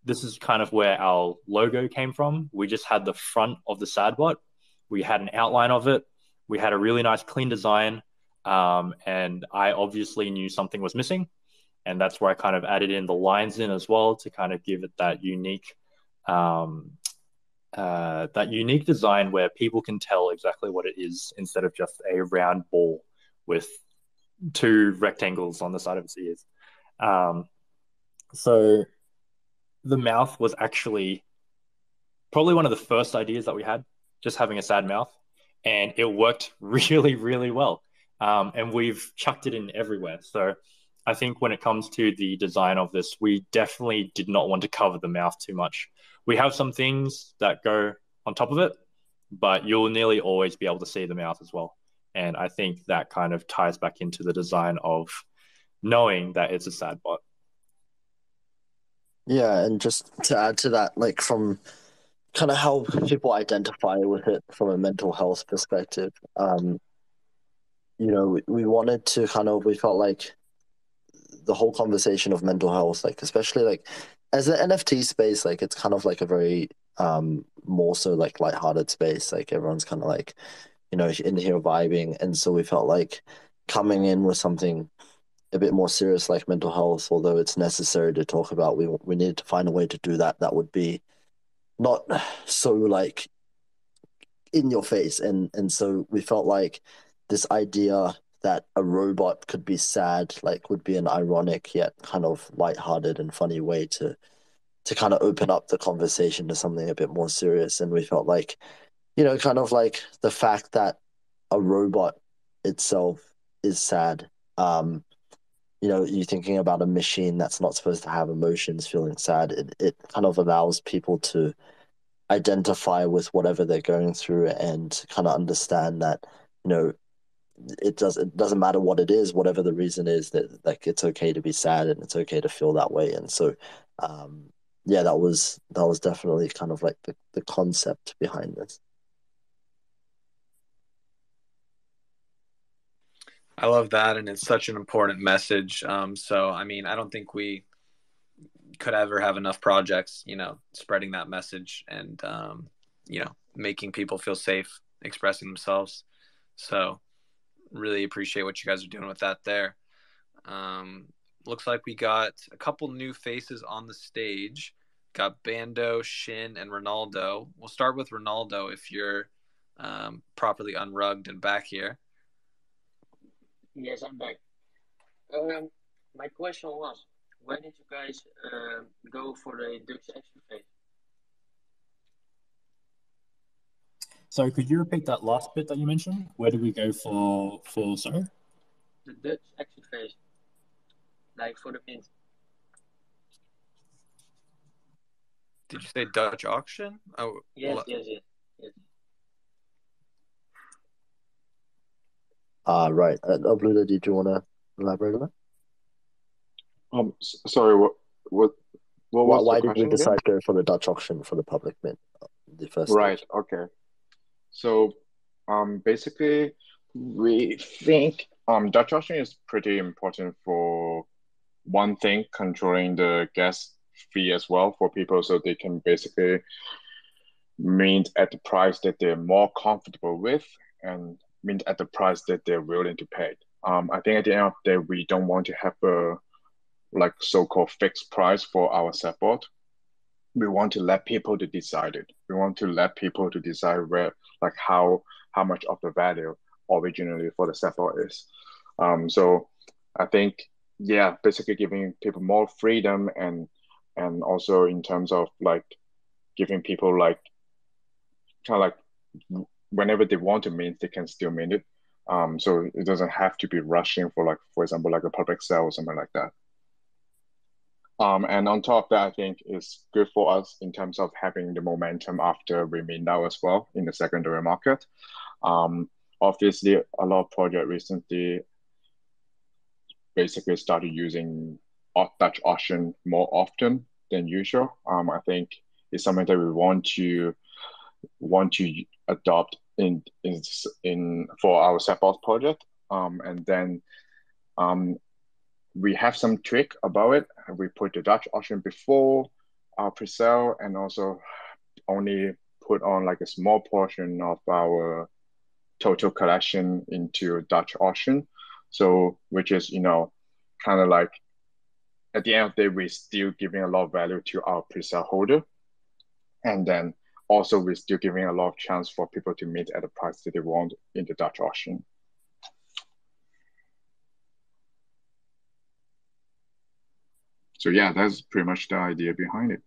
this is kind of where our logo came from. We just had the front of the sad bot. We had an outline of it. We had a really nice clean design. And I obviously knew something was missing. And that's where I kind of added in the lines in as well to kind of give it that unique design where people can tell exactly what it is instead of just a round ball with two rectangles on the side of its ears. So the mouth was actually probably one of the first ideas that we had, just having a sad mouth. And it worked really, really well. And we've chucked it in everywhere. So I think when it comes to the design of this, we definitely did not want to cover the mouth too much. We have some things that go on top of it, but you'll nearly always be able to see the mouth as well. And I think that kind of ties back into the design of knowing that it's a sad bot. Yeah, and just to add to that, like from kind of how people identify with it from a mental health perspective, we wanted to we felt like the whole conversation of mental health, like especially like as an NFT space, like it's kind of like a very more so like lighthearted space. Like everyone's kind of like, in here vibing. And so we felt like coming in with something a bit more serious like mental health, although it's necessary to talk about, we needed to find a way to do that would be not so like in your face. And so we felt like this idea that a robot could be sad like would be an ironic yet kind of lighthearted and funny way to kind of open up the conversation to something a bit more serious. And we felt like, kind of like the fact that a robot itself is sad, you're thinking about a machine that's not supposed to have emotions, feeling sad. It kind of allows people to identify with whatever they're going through and kind of understand that, it doesn't matter what it is, whatever the reason is, that like it's okay to be sad and it's okay to feel that way. And so, yeah, that was definitely kind of like the concept behind this. I love that, and it's such an important message. So, I mean, I don't think we could ever have enough projects, spreading that message and, making people feel safe expressing themselves. So, really appreciate what you guys are doing with that there. Looks like we got a couple new faces on the stage. Got Bando, Shin, and Ronaldo. We'll start with Ronaldo if you're properly unrugged and back here. Yes, I'm back. My question was, where did you guys go for the Dutch action phase? Sorry, could you repeat that last bit that you mentioned? Where did we go for sorry? The Dutch action phase, like for the mint. Did you say Dutch auction? Oh, Yes. Right. Abluda, did you want to elaborate on that? Sorry, what was Why the did we question decide again? to go for the Dutch auction for the public mint, the first Right. stage? Okay. So, basically, we think Dutch auction is pretty important for one thing, controlling the gas fee as well for people, so they can basically mint at the price that they're more comfortable with and mint at the price that they're willing to pay. I think at the end of the day, we don't want to have a like so-called fixed price for our support. We want to let people to decide it. We want to let people to decide how much of the value originally for the support is. So I think, yeah, basically giving people more freedom and also in terms of like giving people like kind of like whenever they want to mint, they can still mint it. So it doesn't have to be rushing for like, for example, like a public sale or something like that. And on top of that, I think it's good for us in terms of having the momentum after we mint now as well in the secondary market. Obviously, a lot of projects recently basically started using Dutch auction more often than usual. I think it's something that we want to adopt in for our support project. And then we have some trick about it. We put the Dutch auction before our pre-sale and also only put on like a small portion of our total collection into Dutch auction. So, which is, kind of like at the end of the day, we're still giving a lot of value to our pre-sale holder. And then also we're still giving a lot of chance for people to meet at the price that they want in the Dutch auction. So yeah, that's pretty much the idea behind it.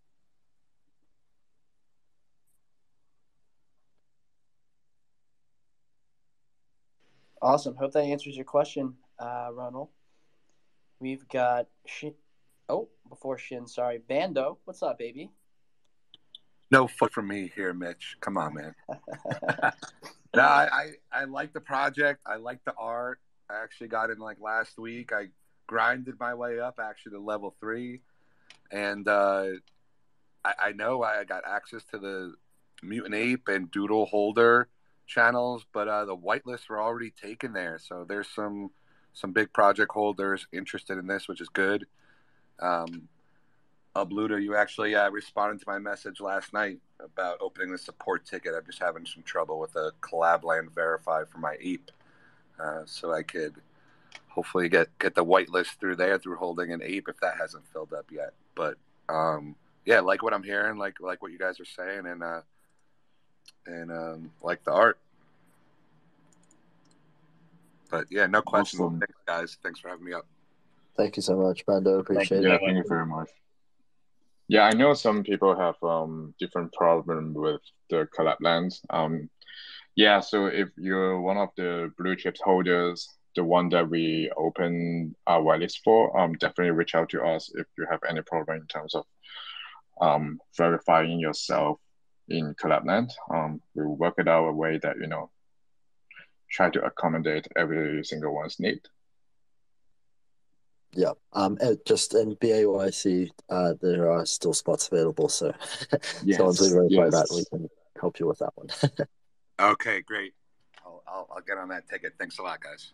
Awesome. Hope that answers your question, Ronald. We've got before Shin, sorry, Bando. What's up, baby? No fuck from me here, Mitch. Come on, man. No, I like the project. I like the art. I actually got in like last week. I grinded my way up actually to level 3. And I know I got access to the Mutant Ape and Doodle Holder channels, but the whitelists were already taken there. So there's some big project holders interested in this, which is good. Abluda, you actually responded to my message last night about opening the support ticket. I'm just having some trouble with a collab land verify for my ape, so I could hopefully get the whitelist through there through holding an ape if that hasn't filled up yet. But yeah, like what I'm hearing, like what you guys are saying, and like the art. But yeah, no questions. Awesome. Thanks, guys. Thanks for having me up. Thank you so much, Bando. Appreciate it. Yeah, thank you very much. Yeah, I know some people have different problem with the collab lands. Yeah, so if you're one of the blue chips holders, the one that we open our whitelist for, definitely reach out to us if you have any problem in terms of verifying yourself in CollabNet. We'll work it out a way that, try to accommodate every single one's need. Yeah. Just in BAYC, there are still spots available. So, Yes, so once we verify yes. that, we can help you with that one. Okay, great. I'll get on that ticket. Thanks a lot, guys.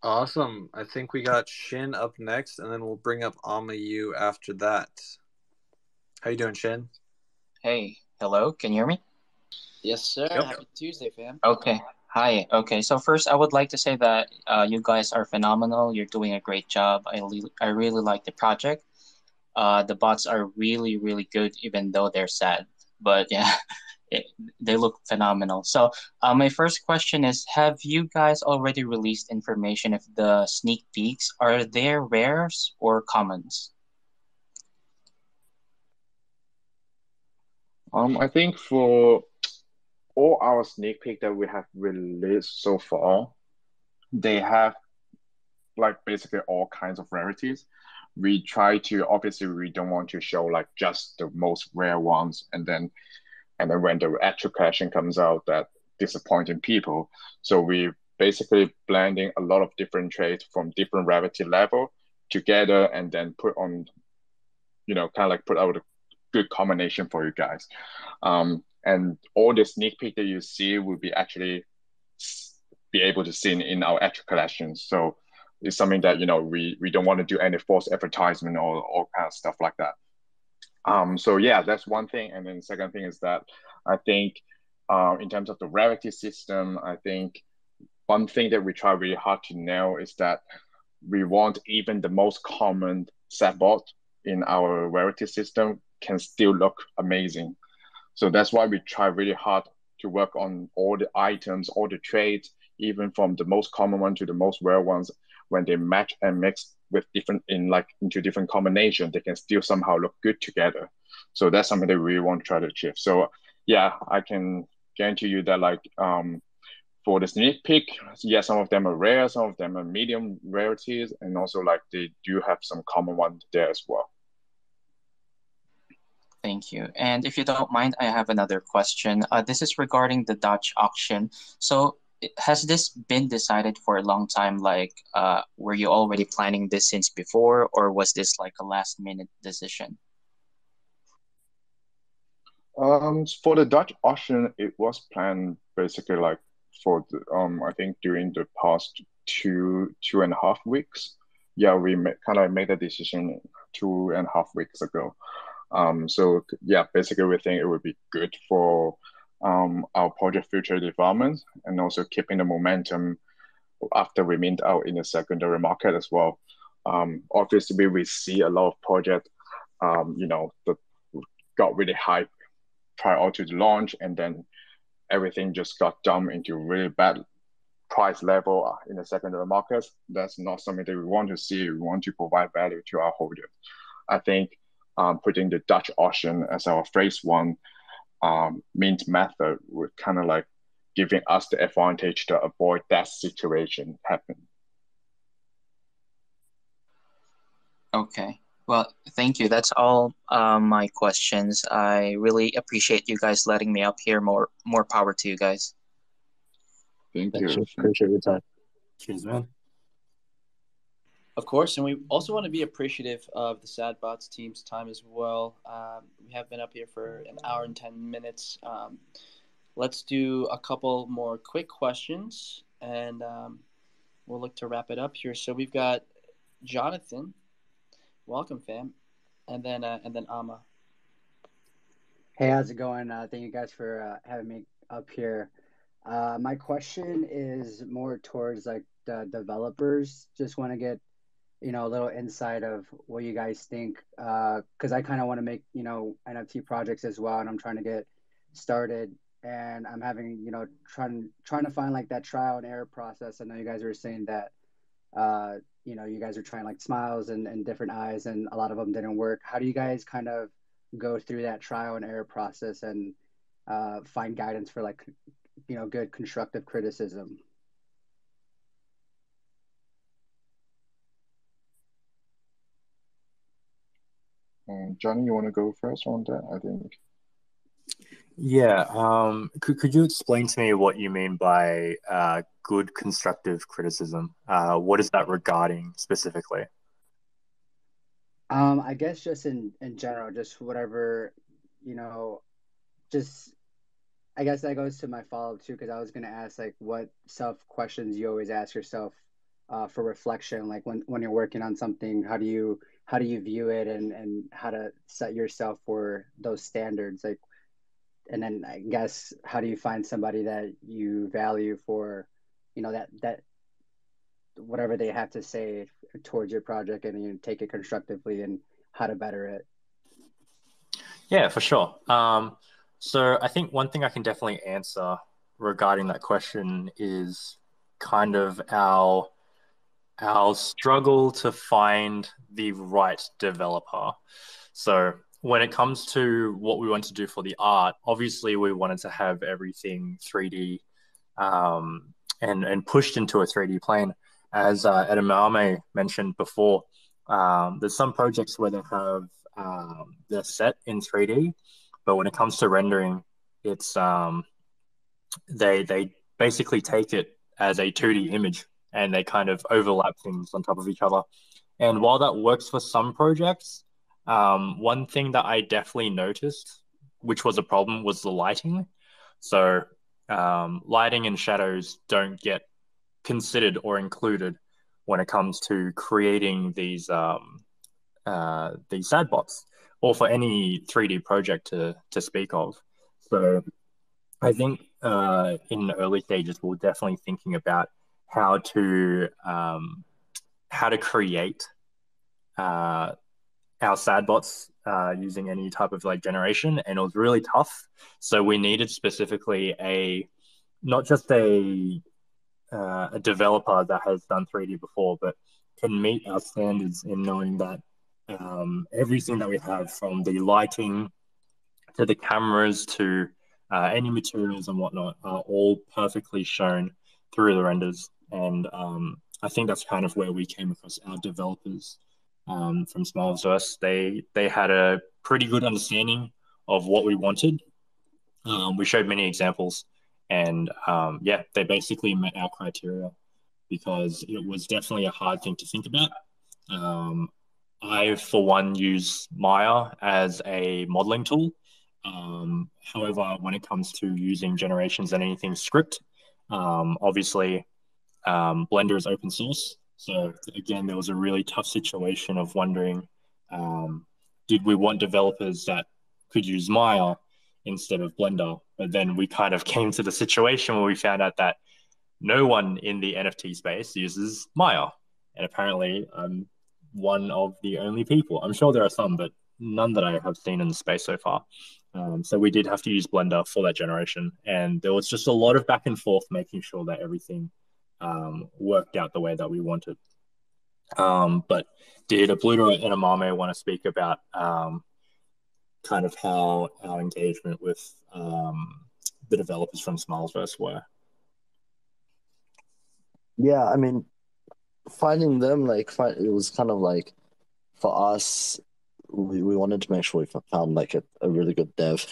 Awesome. I think we got Shin up next, and then we'll bring up Amayu after that. How you doing, Shin? Hey, hello, can you hear me? Yes, sir. Yep. Happy Tuesday, fam. Okay, hi. Okay, so first I would like to say that you guys are phenomenal. You're doing a great job. I really like the project. The bots are really, really good, even though they're sad. But yeah, they look phenomenal. So my first question is, have you guys already released information if the sneak peeks are there rares or commons? I think for all our sneak peek that we have released so far, they have like basically all kinds of rarities. We try to, obviously we don't want to show like just the most rare ones, and then when the actual collection comes out, that disappointing people. So we basically blending a lot of different traits from different rarity level together, and then put on, kind of like put out a good combination for you guys. And all the sneak peek that you see will be actually be able to see in our actual collections. So it's something that, we don't want to do any false advertisement or all kind of stuff like that. So yeah, that's one thing. And then the second thing is that I think in terms of the rarity system, I think one thing that we try really hard to nail is that we want even the most common set bot in our rarity system can still look amazing. So that's why we try really hard to work on all the items, all the traits, even from the most common one to the most rare ones. When they match and mix with into different combinations, they can still somehow look good together. So that's something that we really want to try to achieve. So yeah, I can guarantee you that for the sneak peek, yeah, some of them are rare, some of them are medium rarities, and also they do have some common ones there as well. Thank you. And if you don't mind, I have another question. This is regarding the Dutch auction. So has this been decided for a long time? Were you already planning this since before, or was this like a last minute decision? For the Dutch auction, it was planned basically for the, I think during the past two and a half weeks. Yeah, we kind of made a decision 2.5 weeks ago. So yeah, basically we think it would be good for our project future development, and also keeping the momentum after we mint out in the secondary market as well. Obviously we see a lot of projects, that got really hype prior to the launch, and then everything just got dumped into really bad price level in the secondary markets. That's not something that we want to see. We want to provide value to our holders. I think putting the Dutch auction as our phase one mint method would kind of giving us the advantage to avoid that situation happening. Okay. Well, thank you. That's all my questions. I really appreciate you guys letting me up here. More power to you guys. Thank Thanks, you. appreciate your time. Cheers, man. Of course, and we also want to be appreciative of the SadBots team's time as well. We have been up here for an hour and 10 minutes. Let's do a couple more quick questions, and we'll look to wrap it up here. So we've got Jonathan. Welcome, fam. And then Ama. Hey, how's it going? Thank you guys for having me up here. My question is more towards the developers. Just want to get a little insight of what you guys think, because I kind of want to make NFT projects as well, and I'm trying to get started, and I'm having trying to find that trial and error process. I know you guys were saying that You guys are trying like smiles and different eyes, and a lot of them didn't work. How do you guys kind of go through that trial and error process and find guidance for like, good constructive criticism? Johnny, you want to go first on that? I think. Yeah. Could you explain to me what you mean by good constructive criticism? What is that regarding specifically? I guess just in general, just whatever, you know, just I guess that goes to my follow-up too, because I was gonna ask like what self questions you always ask yourself for reflection, like when you're working on something, how do you view it and how to set yourself for those standards, like, and then I guess how do you find somebody that you value for, that whatever they have to say towards your project, and you take it constructively and how to better it. Yeah, for sure. So I think one thing I can definitely answer regarding that question is kind of our struggle to find the right developer. So when it comes to what we want to do for the art, obviously we wanted to have everything 3D and pushed into a 3D plane. As Edamame mentioned before, there's some projects where they have they're set in 3D, but when it comes to rendering, it's they basically take it as a 2D image and they kind of overlap things on top of each other. And while that works for some projects, one thing that I definitely noticed, which was a problem, was the lighting. So lighting and shadows don't get considered or included when it comes to creating these sad bots or for any 3D project to speak of. So I think in the early stages, we're definitely thinking about how to create our sad bots using any type of like generation, and it was really tough. So we needed specifically not just a developer that has done 3D before, but can meet our standards in knowing that everything that we have, from the lighting to the cameras to any materials and whatnot, are all perfectly shown through the renders. And I think that's kind of where we came across our developers from Smilesverse. They had a pretty good understanding of what we wanted. We showed many examples, and yeah, they basically met our criteria because it was definitely a hard thing to think about. I, for one, use Maya as a modeling tool. However, when it comes to using generations and anything script, obviously Blender is open source. So again, there was a really tough situation of wondering, did we want developers that could use Maya instead of Blender? But then we kind of came to the situation where we found out that no one in the NFT space uses Maya. And apparently I'm one of the only people. I'm sure there are some, but none that I have seen in the space so far. So we did have to use Blender for that generation. And there was just a lot of back and forth making sure that everything worked out the way that we wanted. But did Abludo and Amame want to speak about kind of how our engagement with the developers from Smilesverse were? Yeah, I mean, finding them, it was kind of like, for us, we wanted to make sure we found like a really good dev.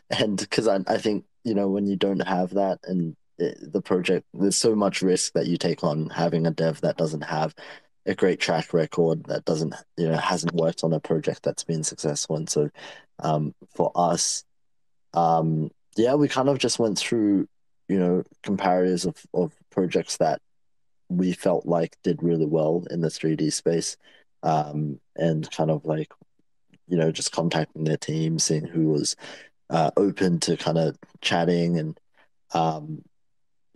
And because I think, when you don't have that, and the project, there's so much risk that you take on having a dev that doesn't have a great track record, that doesn't, hasn't worked on a project that's been successful. And so for us, yeah, we kind of just went through, comparatives of projects that we felt like did really well in the 3D space, and kind of like, just contacting their team, seeing who was open to kind of chatting, and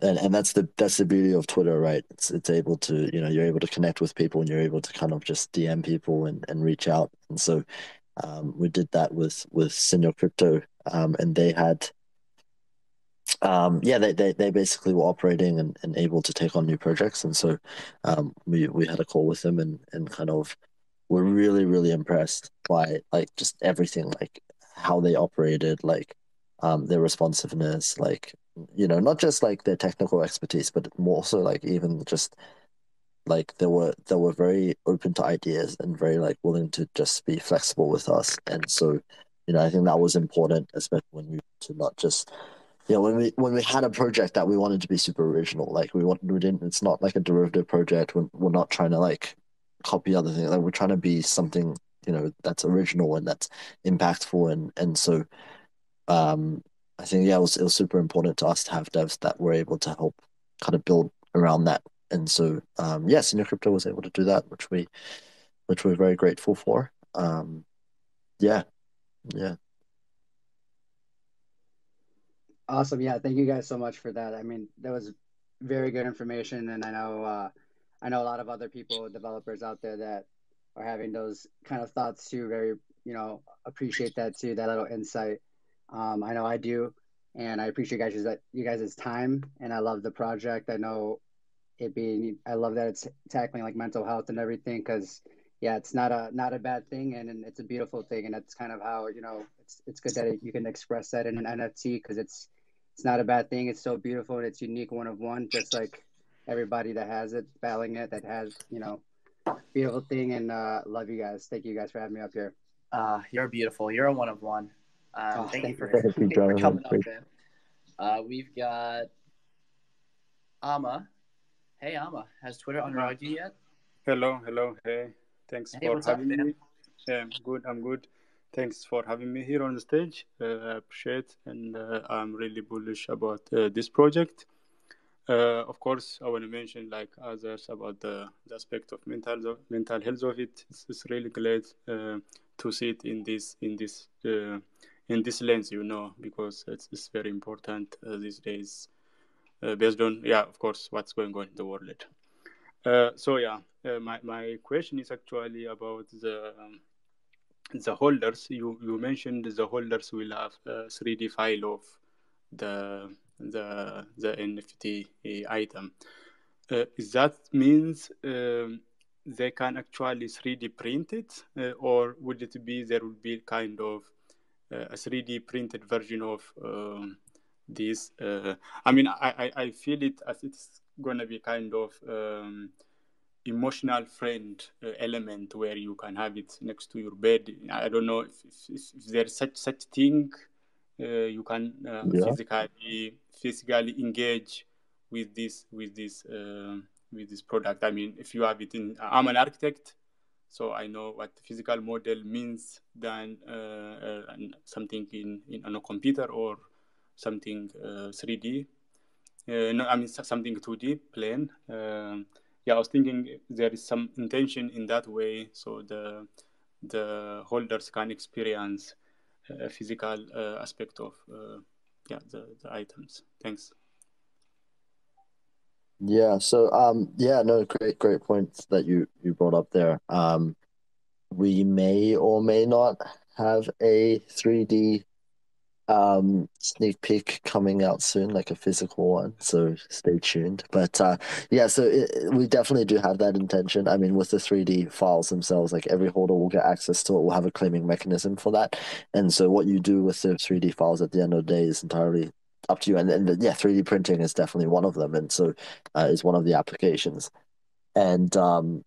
that's the beauty of Twitter, right? It's able to, you're able to connect with people, and you're able to kind of just DM people and reach out. And so we did that with Senior Crypto, and they had yeah, they basically were operating and able to take on new projects, and so we had a call with them and kind of were really really impressed by like just everything, like how they operated, like their responsiveness, like not just like their technical expertise, but more so like even just like they were very open to ideas and very like willing to just be flexible with us, and so I think that was important, especially when we to not just when we had a project that we wanted to be super original, like we didn't, it's not like a derivative project. We're not trying to like copy other things. Like we're trying to be something that's original and that's impactful, and so um I think it was super important to us to have devs that were able to help kind of build around that, and so Senior Crypto was able to do that, which we're very grateful for. Yeah, yeah. Awesome. Yeah, thank you guys so much for that. I mean, that was very good information, and I know a lot of other people, developers out there that are having those kind of thoughts too. Very, appreciate that too, that little insight. I know I do, and I appreciate you guys' time, and I love the project. I know I love that it's tackling like mental health and everything, because yeah, it's not a bad thing, and it's a beautiful thing, and that's kind of how it's good that you can express that in an NFT, because it's not a bad thing. It's so beautiful and it's unique, one of one, just like everybody that has it, battling it, that has beautiful thing. And love you guys. Thank you guys for having me up here. You're beautiful. You're a one of one. Thank you Thank you. for Thank you, thank you for Jonathan. coming up, man. We've got Ama. Hey, Ama. Has Twitter unlogged you yet? Hello, hey. Thanks Hey, for what's up, having man? me. Yeah, I'm good. Thanks for having me here on the stage. I appreciate, and I'm really bullish about this project. Of course, I want to mention, like others, about the aspect of mental health of it. It's really great to see it in this lens, because it's very important these days, based on, of course, what's going on in the world. My question is actually about the holders. You mentioned the holders will have a 3D file of the NFT item. Is that means they can actually 3D print it, or would it be there will be kind of a 3D printed version of this? I mean, I feel it as it's gonna be kind of emotional friend element where you can have it next to your bed. I don't know if there's such thing. You can Yeah. physically engage with this product. I mean, if you have it in, I'm an architect, so I know what the physical model means than something on a computer or something 3D. No, I mean something 2D plain. I was thinking there is some intention in that way, so the holders can experience a physical aspect of the items. Thanks. Yeah. So no, great points that you brought up there. We may or may not have a 3D sneak peek coming out soon, like a physical one, so stay tuned. But so we definitely do have that intention. I mean, with the 3D files themselves, like every holder will get access to it, will have a claiming mechanism for that, and so what you do with the 3D files at the end of the day is entirely up to you. And 3D printing is definitely one of them, and so is one of the applications. And so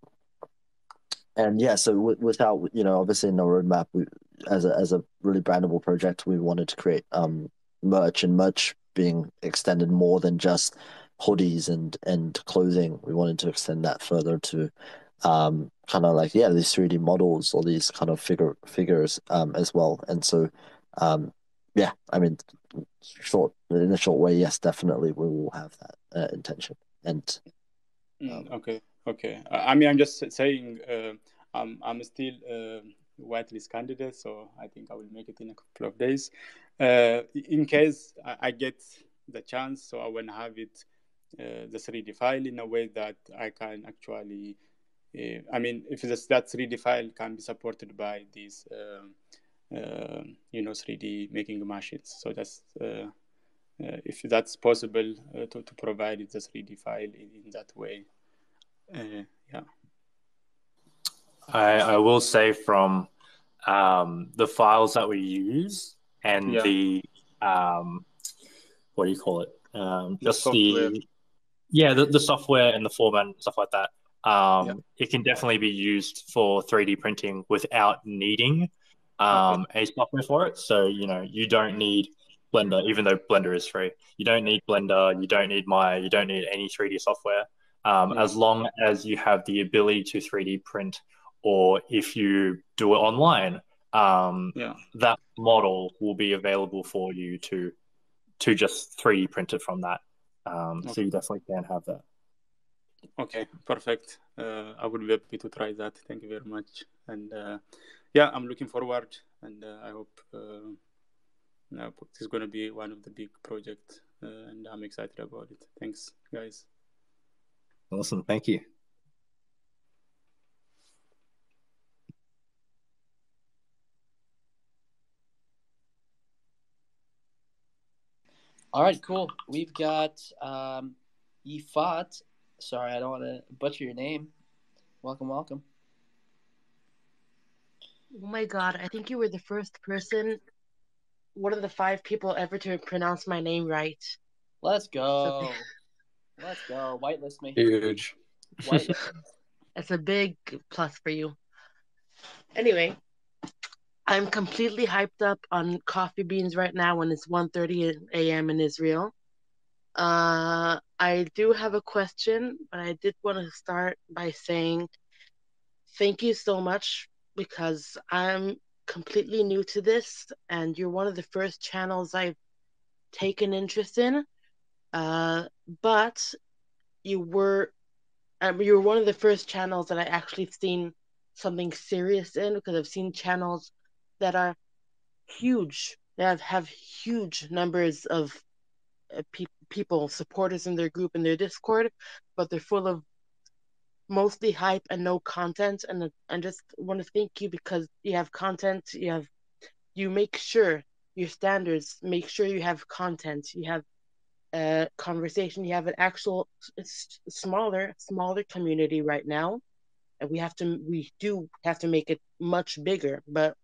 without obviously in the roadmap, we as a really brandable project, we wanted to create merch, and merch being extended more than just hoodies and clothing. We wanted to extend that further to kind of like these 3D models or these kind of figures as well. And so I mean, in a short way, yes, definitely we will have that intention. And Okay. I mean, I'm just saying, I'm still whitelist candidate, so I think I will make it in a couple of days. In case I get the chance, so I want to have it the 3D file in a way that I can actually. I mean, if that 3D file can be supported by these, 3D making machines. So that's if that's possible to provide the 3D file in that way. Yeah. I will say from the files that we use and the what do you call it? Just software. the software and the format and stuff like that. It can definitely be used for 3D printing without needing a software for it. So, you don't need Blender, even though Blender is free. You don't need Blender, you don't need Maya, you don't need any 3D software. As long as you have the ability to 3D print, or if you do it online, that model will be available for you to just 3D print it from that. So you definitely can have that. Okay, perfect. I will be happy to try that. Thank you very much. And I'm looking forward, and I hope this is going to be one of the big projects, and I'm excited about it. Thanks, guys. Awesome. Thank you. All right, cool. We've got Ifat. Sorry, I don't want to butcher your name. Welcome. Oh my God, I think you were the first person, one of the 5 people ever to pronounce my name right. Let's go. Let's go. Whitelist me. Huge. Whitelist. That's a big plus for you. Anyway, I'm completely hyped up on coffee beans right now when it's 1:30 a.m. in Israel. I do have a question, but I did want to start by saying thank you so much, because I'm completely new to this, and you're one of the first channels I've taken interest in. But you were one of the first channels that I actually seen something serious in, because I've seen channels that are huge, that have huge numbers of people, supporters in their group, in their Discord, but they're full of mostly hype and no content. And I just want to thank you, because you have content, you make sure your standards, make sure you have content, you have conversation, you have an actual smaller community right now, and we do have to make it much bigger, but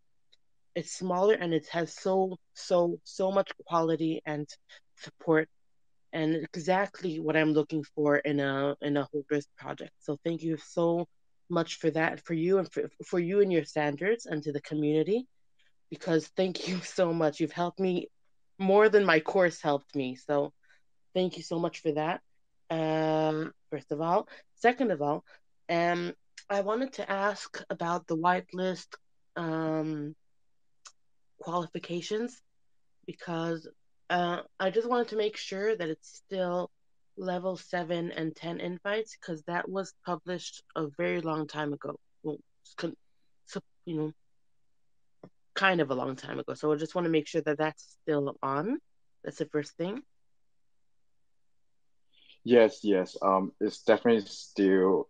it's smaller, and it has so much quality and support, and exactly what I'm looking for in a Holders project. So thank you so much for that, for you, and for you and your standards, and to the community, because thank you so much. You've helped me more than my course helped me. So thank you so much for that. First of all. Second of all, I wanted to ask about the whitelist qualifications, because I just wanted to make sure that it's still level 7 and 10 invites, because that was published a very long time ago. Well, kind of a long time ago. So I just want to make sure that that's still on. That's the first thing. Yes. It's definitely still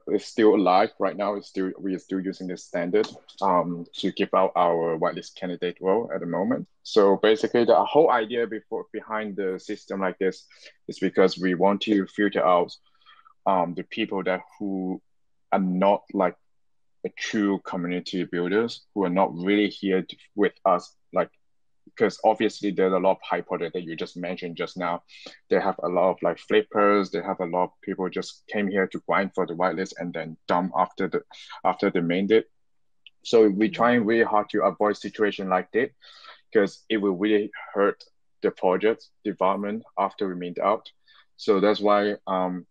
it's still alive right now. We are still using the standard to give out our whitelist candidate role at the moment. So basically, the whole idea behind the system like this is because we want to filter out the people who are not like a true community builders, who are not really here with us, like, because obviously there's a lot of hype project that you just mentioned just now. They have a lot of like flippers. They have a lot of people just came here to grind for the whitelist and then dump after the main date. So we trying really hard to avoid situation like that, because it will really hurt the project development after we mint out. So that's why,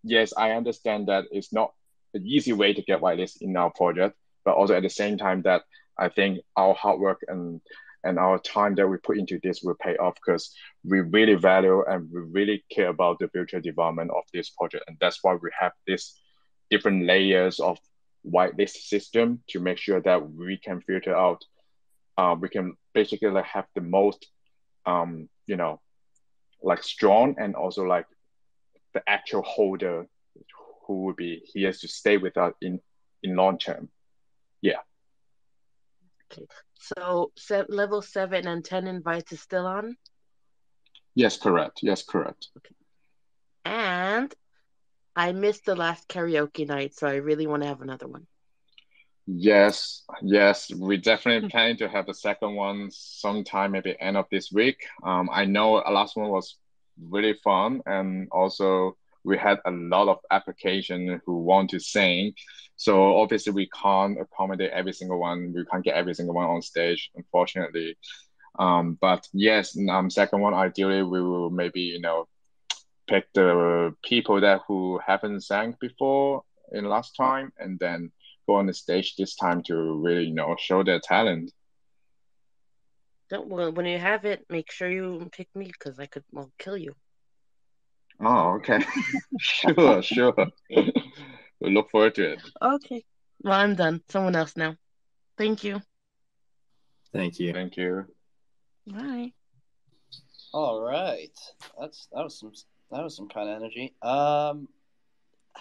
yes, I understand that it's not an easy way to get whitelist in our project, but also at the same time that I think our hard work and our time that we put into this will pay off, because we really value and we really care about the future development of this project. And that's why we have this different layers of whitelist system to make sure that we can filter out, we can basically like have the most, like strong, and also like the actual holder who will be here to stay with us in long term. Yeah. Okay. So level 7 and 10 invites is still on? Yes, correct. Yes, correct. And I missed the last karaoke night, so I really want to have another one. Yes, we definitely planning to have the second one sometime, maybe end of this week. I know a last one was really fun, and also we had a lot of application who want to sing. So obviously we can't accommodate every single one. We can't get every single one on stage, unfortunately. But yes, second one, ideally we will maybe, pick the people that who haven't sang before in last time, and then go on the stage this time to really, show their talent. When you have it, make sure you pick me because I'll kill you. Oh, okay. Sure. We look forward to it. Okay. Well, I'm done. Someone else now. Thank you. Thank you. Thank you. Bye. All right. That was some kind of energy. How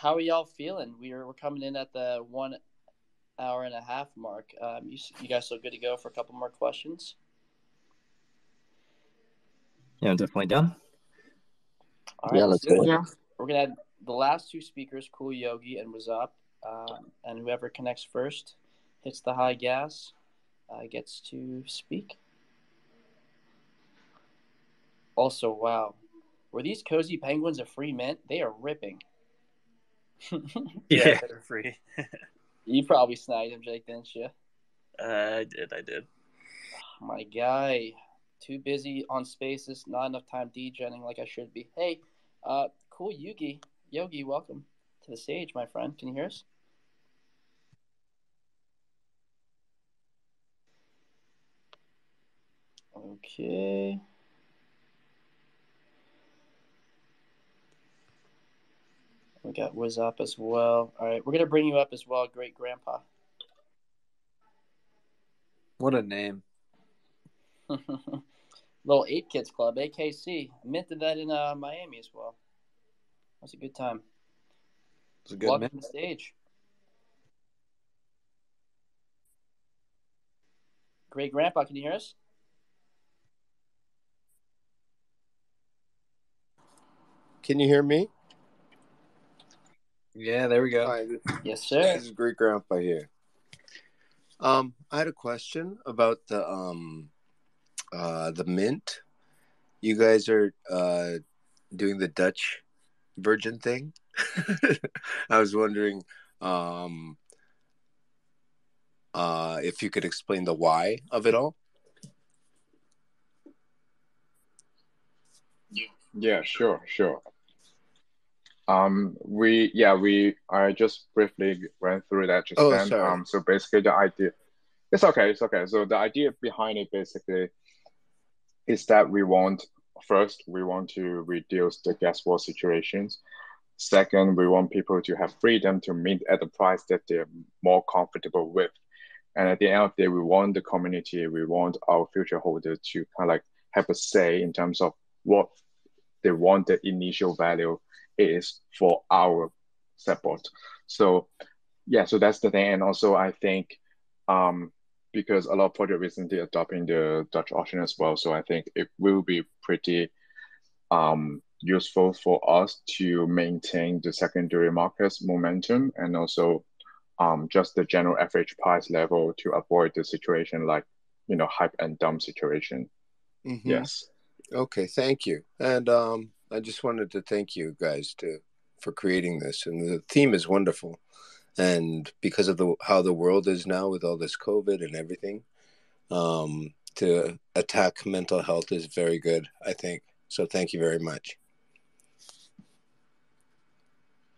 are y'all feeling? We're coming in at the 1 hour and a half mark. You guys still good to go for a couple more questions? Yeah, I'm definitely done. All right, Yeah, let's let's do it. go. Yeah. We're gonna have the last two speakers, Cool Yogi and Wazap, and whoever connects first hits the high gas, gets to speak. Also, wow, were these cozy penguins a free mint? They are ripping. Yeah, they're free. You probably snagged them, Jake, didn't you? I did. Oh, my guy, too busy on Spaces, not enough time degenning like I should be. Hey, Cool Yogi, welcome to the stage, my friend. Can you hear us? Okay. We got Wiz up as well. All right, we're gonna bring you up as well, Great Grandpa. What a name. Little 8 Kids Club, AKC. I minted that in Miami as well. That was a good time. It's a good Welcome man. to the stage. Great Grandpa, can you hear us? Can you hear me? Yeah, there we go. Hi, Yes, sir. this is Great Grandpa here. I had a question about the mint. You guys are doing the Dutch Virgin thing. I was wondering if you could explain the why of it all. Yeah, sure. I just briefly went through that just Oh, then. sorry. So basically the idea, it's okay. So the idea behind it basically is that we want to reduce the gas war situations. Second, we want people to have freedom to mint at the price that they're more comfortable with. And at the end of the day, we want the community, we want our future holders to kind of like have a say in terms of what they want the initial value is for our support. So yeah, so that's the thing. And also I think because a lot of projects recently adopting the Dutch auction as well. So I think it will be pretty useful for us to maintain the secondary market's momentum and also just the general average price level to avoid the situation like, hype and dump situation. Mm-hmm. Yes. Okay, thank you. And I just wanted to thank you guys for creating this. And the theme is wonderful. And because of how the world is now with all this COVID and everything, to attack mental health is very good, I think. So thank you very much.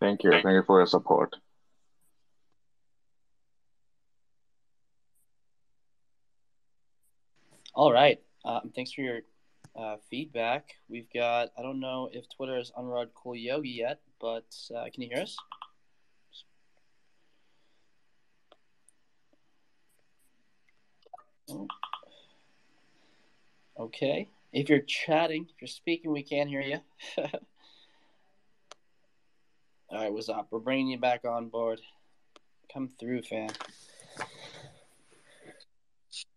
Thank you. Thank you for your support. All right. Thanks for your feedback. We've got, I don't know if Twitter is unrod Cool Yogi yet, but can you hear us? Oh. Okay. If you're chatting, if you're speaking, we can't hear you. All right, what's up? We're bringing you back on board. Come through, fam.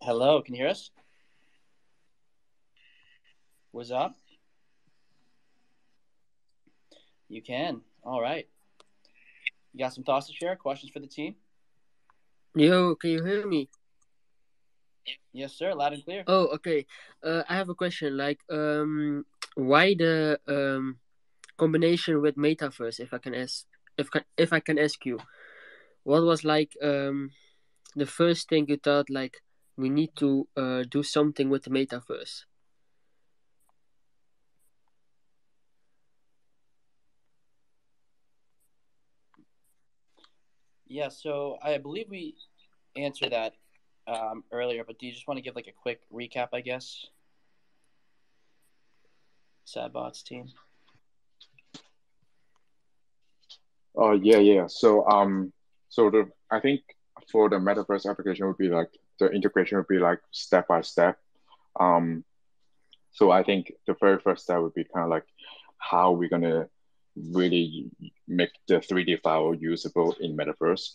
Hello, can you hear us? What's up? You can. All right. You got some thoughts to share? Questions for the team? Yo, can you hear me? Yes, sir. Loud and clear. Oh, okay. I have a question. Why the combination with Metaverse? If I can ask, if I can ask you, what was the first thing you thought we need to do something with the Metaverse? Yeah, so I believe we answered that earlier, but do you just want to give a quick recap, I guess? Sadbots team. Oh yeah. So I think for the metaverse application would be like the integration would be like step by step. Um, so I think the very first step would be kind of like how we're gonna really make the 3D file usable in metaverse.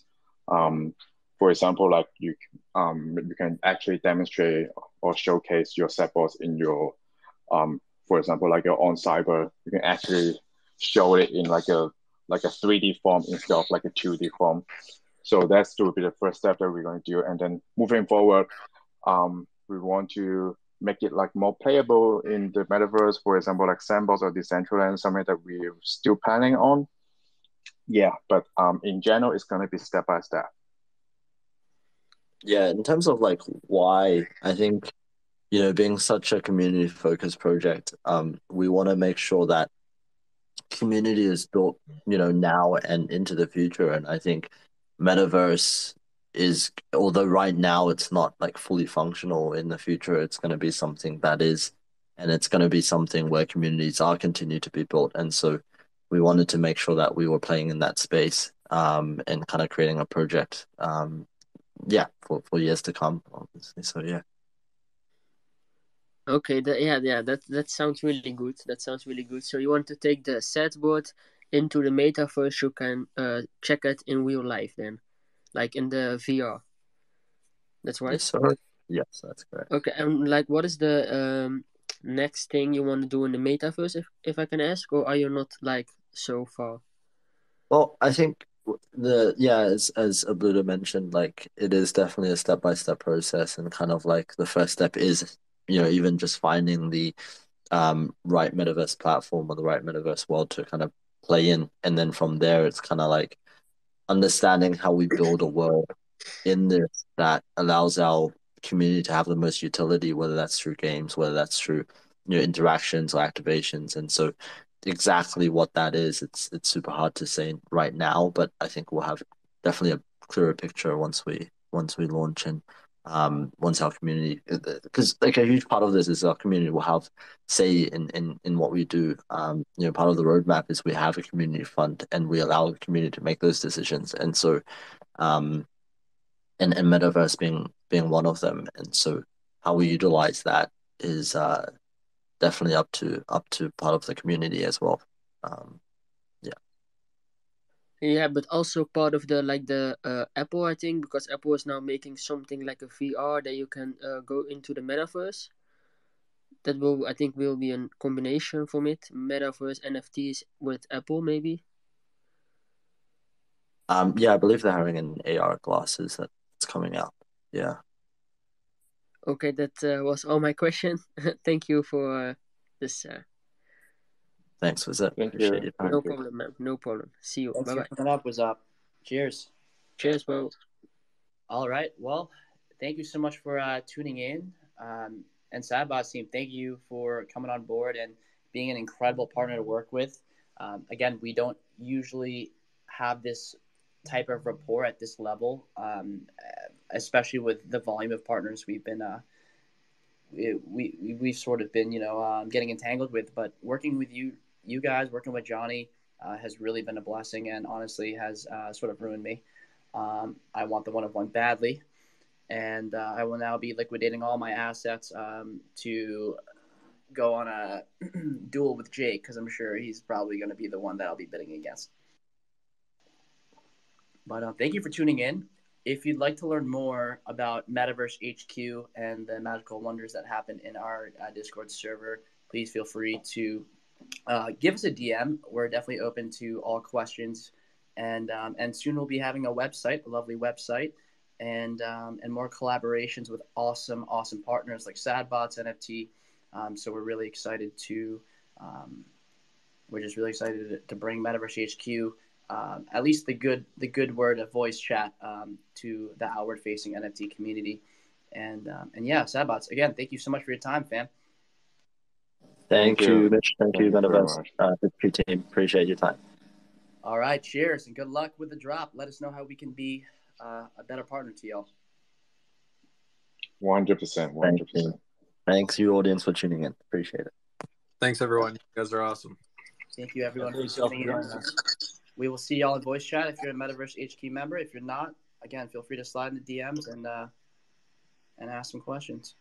Um, for example, like you can actually demonstrate or showcase your setboards in your for example, like your on cyber, you can actually show it in like a 3D form instead of like a 2D form. So that's to be the first step that we're going to do. And then moving forward, we want to make it like more playable in the metaverse, for example, like Sandbox or Decentraland, something that we're still planning on. Yeah, but in general, it's going to be step by step. Yeah, in terms of why, I think, being such a community focused project, we want to make sure that community is built, now and into the future. And I think metaverse is, although right now it's not fully functional, in the future it's going to be something that is, and it's going to be something where communities are continue to be built. And so we wanted to make sure that we were playing in that space, and kind of creating a project, yeah, for years to come, obviously. So yeah. Okay, that sounds really good. That sounds really good. So you want to take the set board into the metaverse? You can check it in real life then, like in the VR. That's right. Yes, sir. Yes, that's correct. Okay, and what is the next thing you want to do in the metaverse, if I can ask, or are you not so far? Well, I think as Abluda mentioned, it is definitely a step by step process, and kind of the first step is, even just finding the right metaverse platform or the right metaverse world to kind of play in, and then from there it's kind of understanding how we build a world in this that allows our community to have the most utility, whether that's through games, whether that's through interactions or activations. And so exactly what that is, it's super hard to say right now, but I think we'll have definitely a clearer picture once we launch, and once our community, because a huge part of this is our community will have say in what we do. Part of the roadmap is we have a community fund and we allow the community to make those decisions. And so um and metaverse being one of them. And so how we utilize that is definitely up to part of the community as well. Yeah. Yeah, but also part of the Apple, I think, because Apple is now making something like a VR that you can go into the metaverse. That will, I think, will be a combination from it, metaverse NFTs with Apple, maybe. Yeah, I believe they're having an AR glasses that's coming out. Yeah. Okay, that was all my question. Thank you for this. Thanks, Wizard. Thank Appreciate you. your time. No problem, man. No problem. See you. Thanks Bye for bye. coming up. Was up. Cheers. Cheers, bro. All right. Well, thank you so much for tuning in. And Sadbots team, thank you for coming on board and being an incredible partner to work with. Again, we don't usually have this type of rapport at this level, especially with the volume of partners we've been we've sort of been getting entangled with. But working with you guys, working with Johnny, has really been a blessing, and honestly has sort of ruined me. I want the one of one badly, and I will now be liquidating all my assets to go on a duel with Jake, because I'm sure he's probably going to be the one that I'll be bidding against. But thank you for tuning in. If you'd like to learn more about Metaverse HQ and the magical wonders that happen in our Discord server, please feel free to give us a DM. We're definitely open to all questions, and soon we'll be having a website, a lovely website, and more collaborations with awesome partners like Sadbots NFT. So we're really excited to bring Metaverse HQ. At least the good word of voice chat to the outward facing NFT community, and yeah, Sadbots, again, thank you so much for your time, fam. Thank you, Mitch. Thank you, Thank you very Metaverse much. HQ team. Appreciate your time. All right, cheers and good luck with the drop. Let us know how we can be a better partner to y'all. 100%. Thank 100%. you. Thanks, you audience, for tuning in. Appreciate it. Thanks, everyone. You guys are awesome. Thank you, everyone, for Thanks, y'all, tuning for in. joining us. We will see y'all in voice chat if you're a Metaverse HQ member. If you're not, again, feel free to slide in the DMs and ask some questions.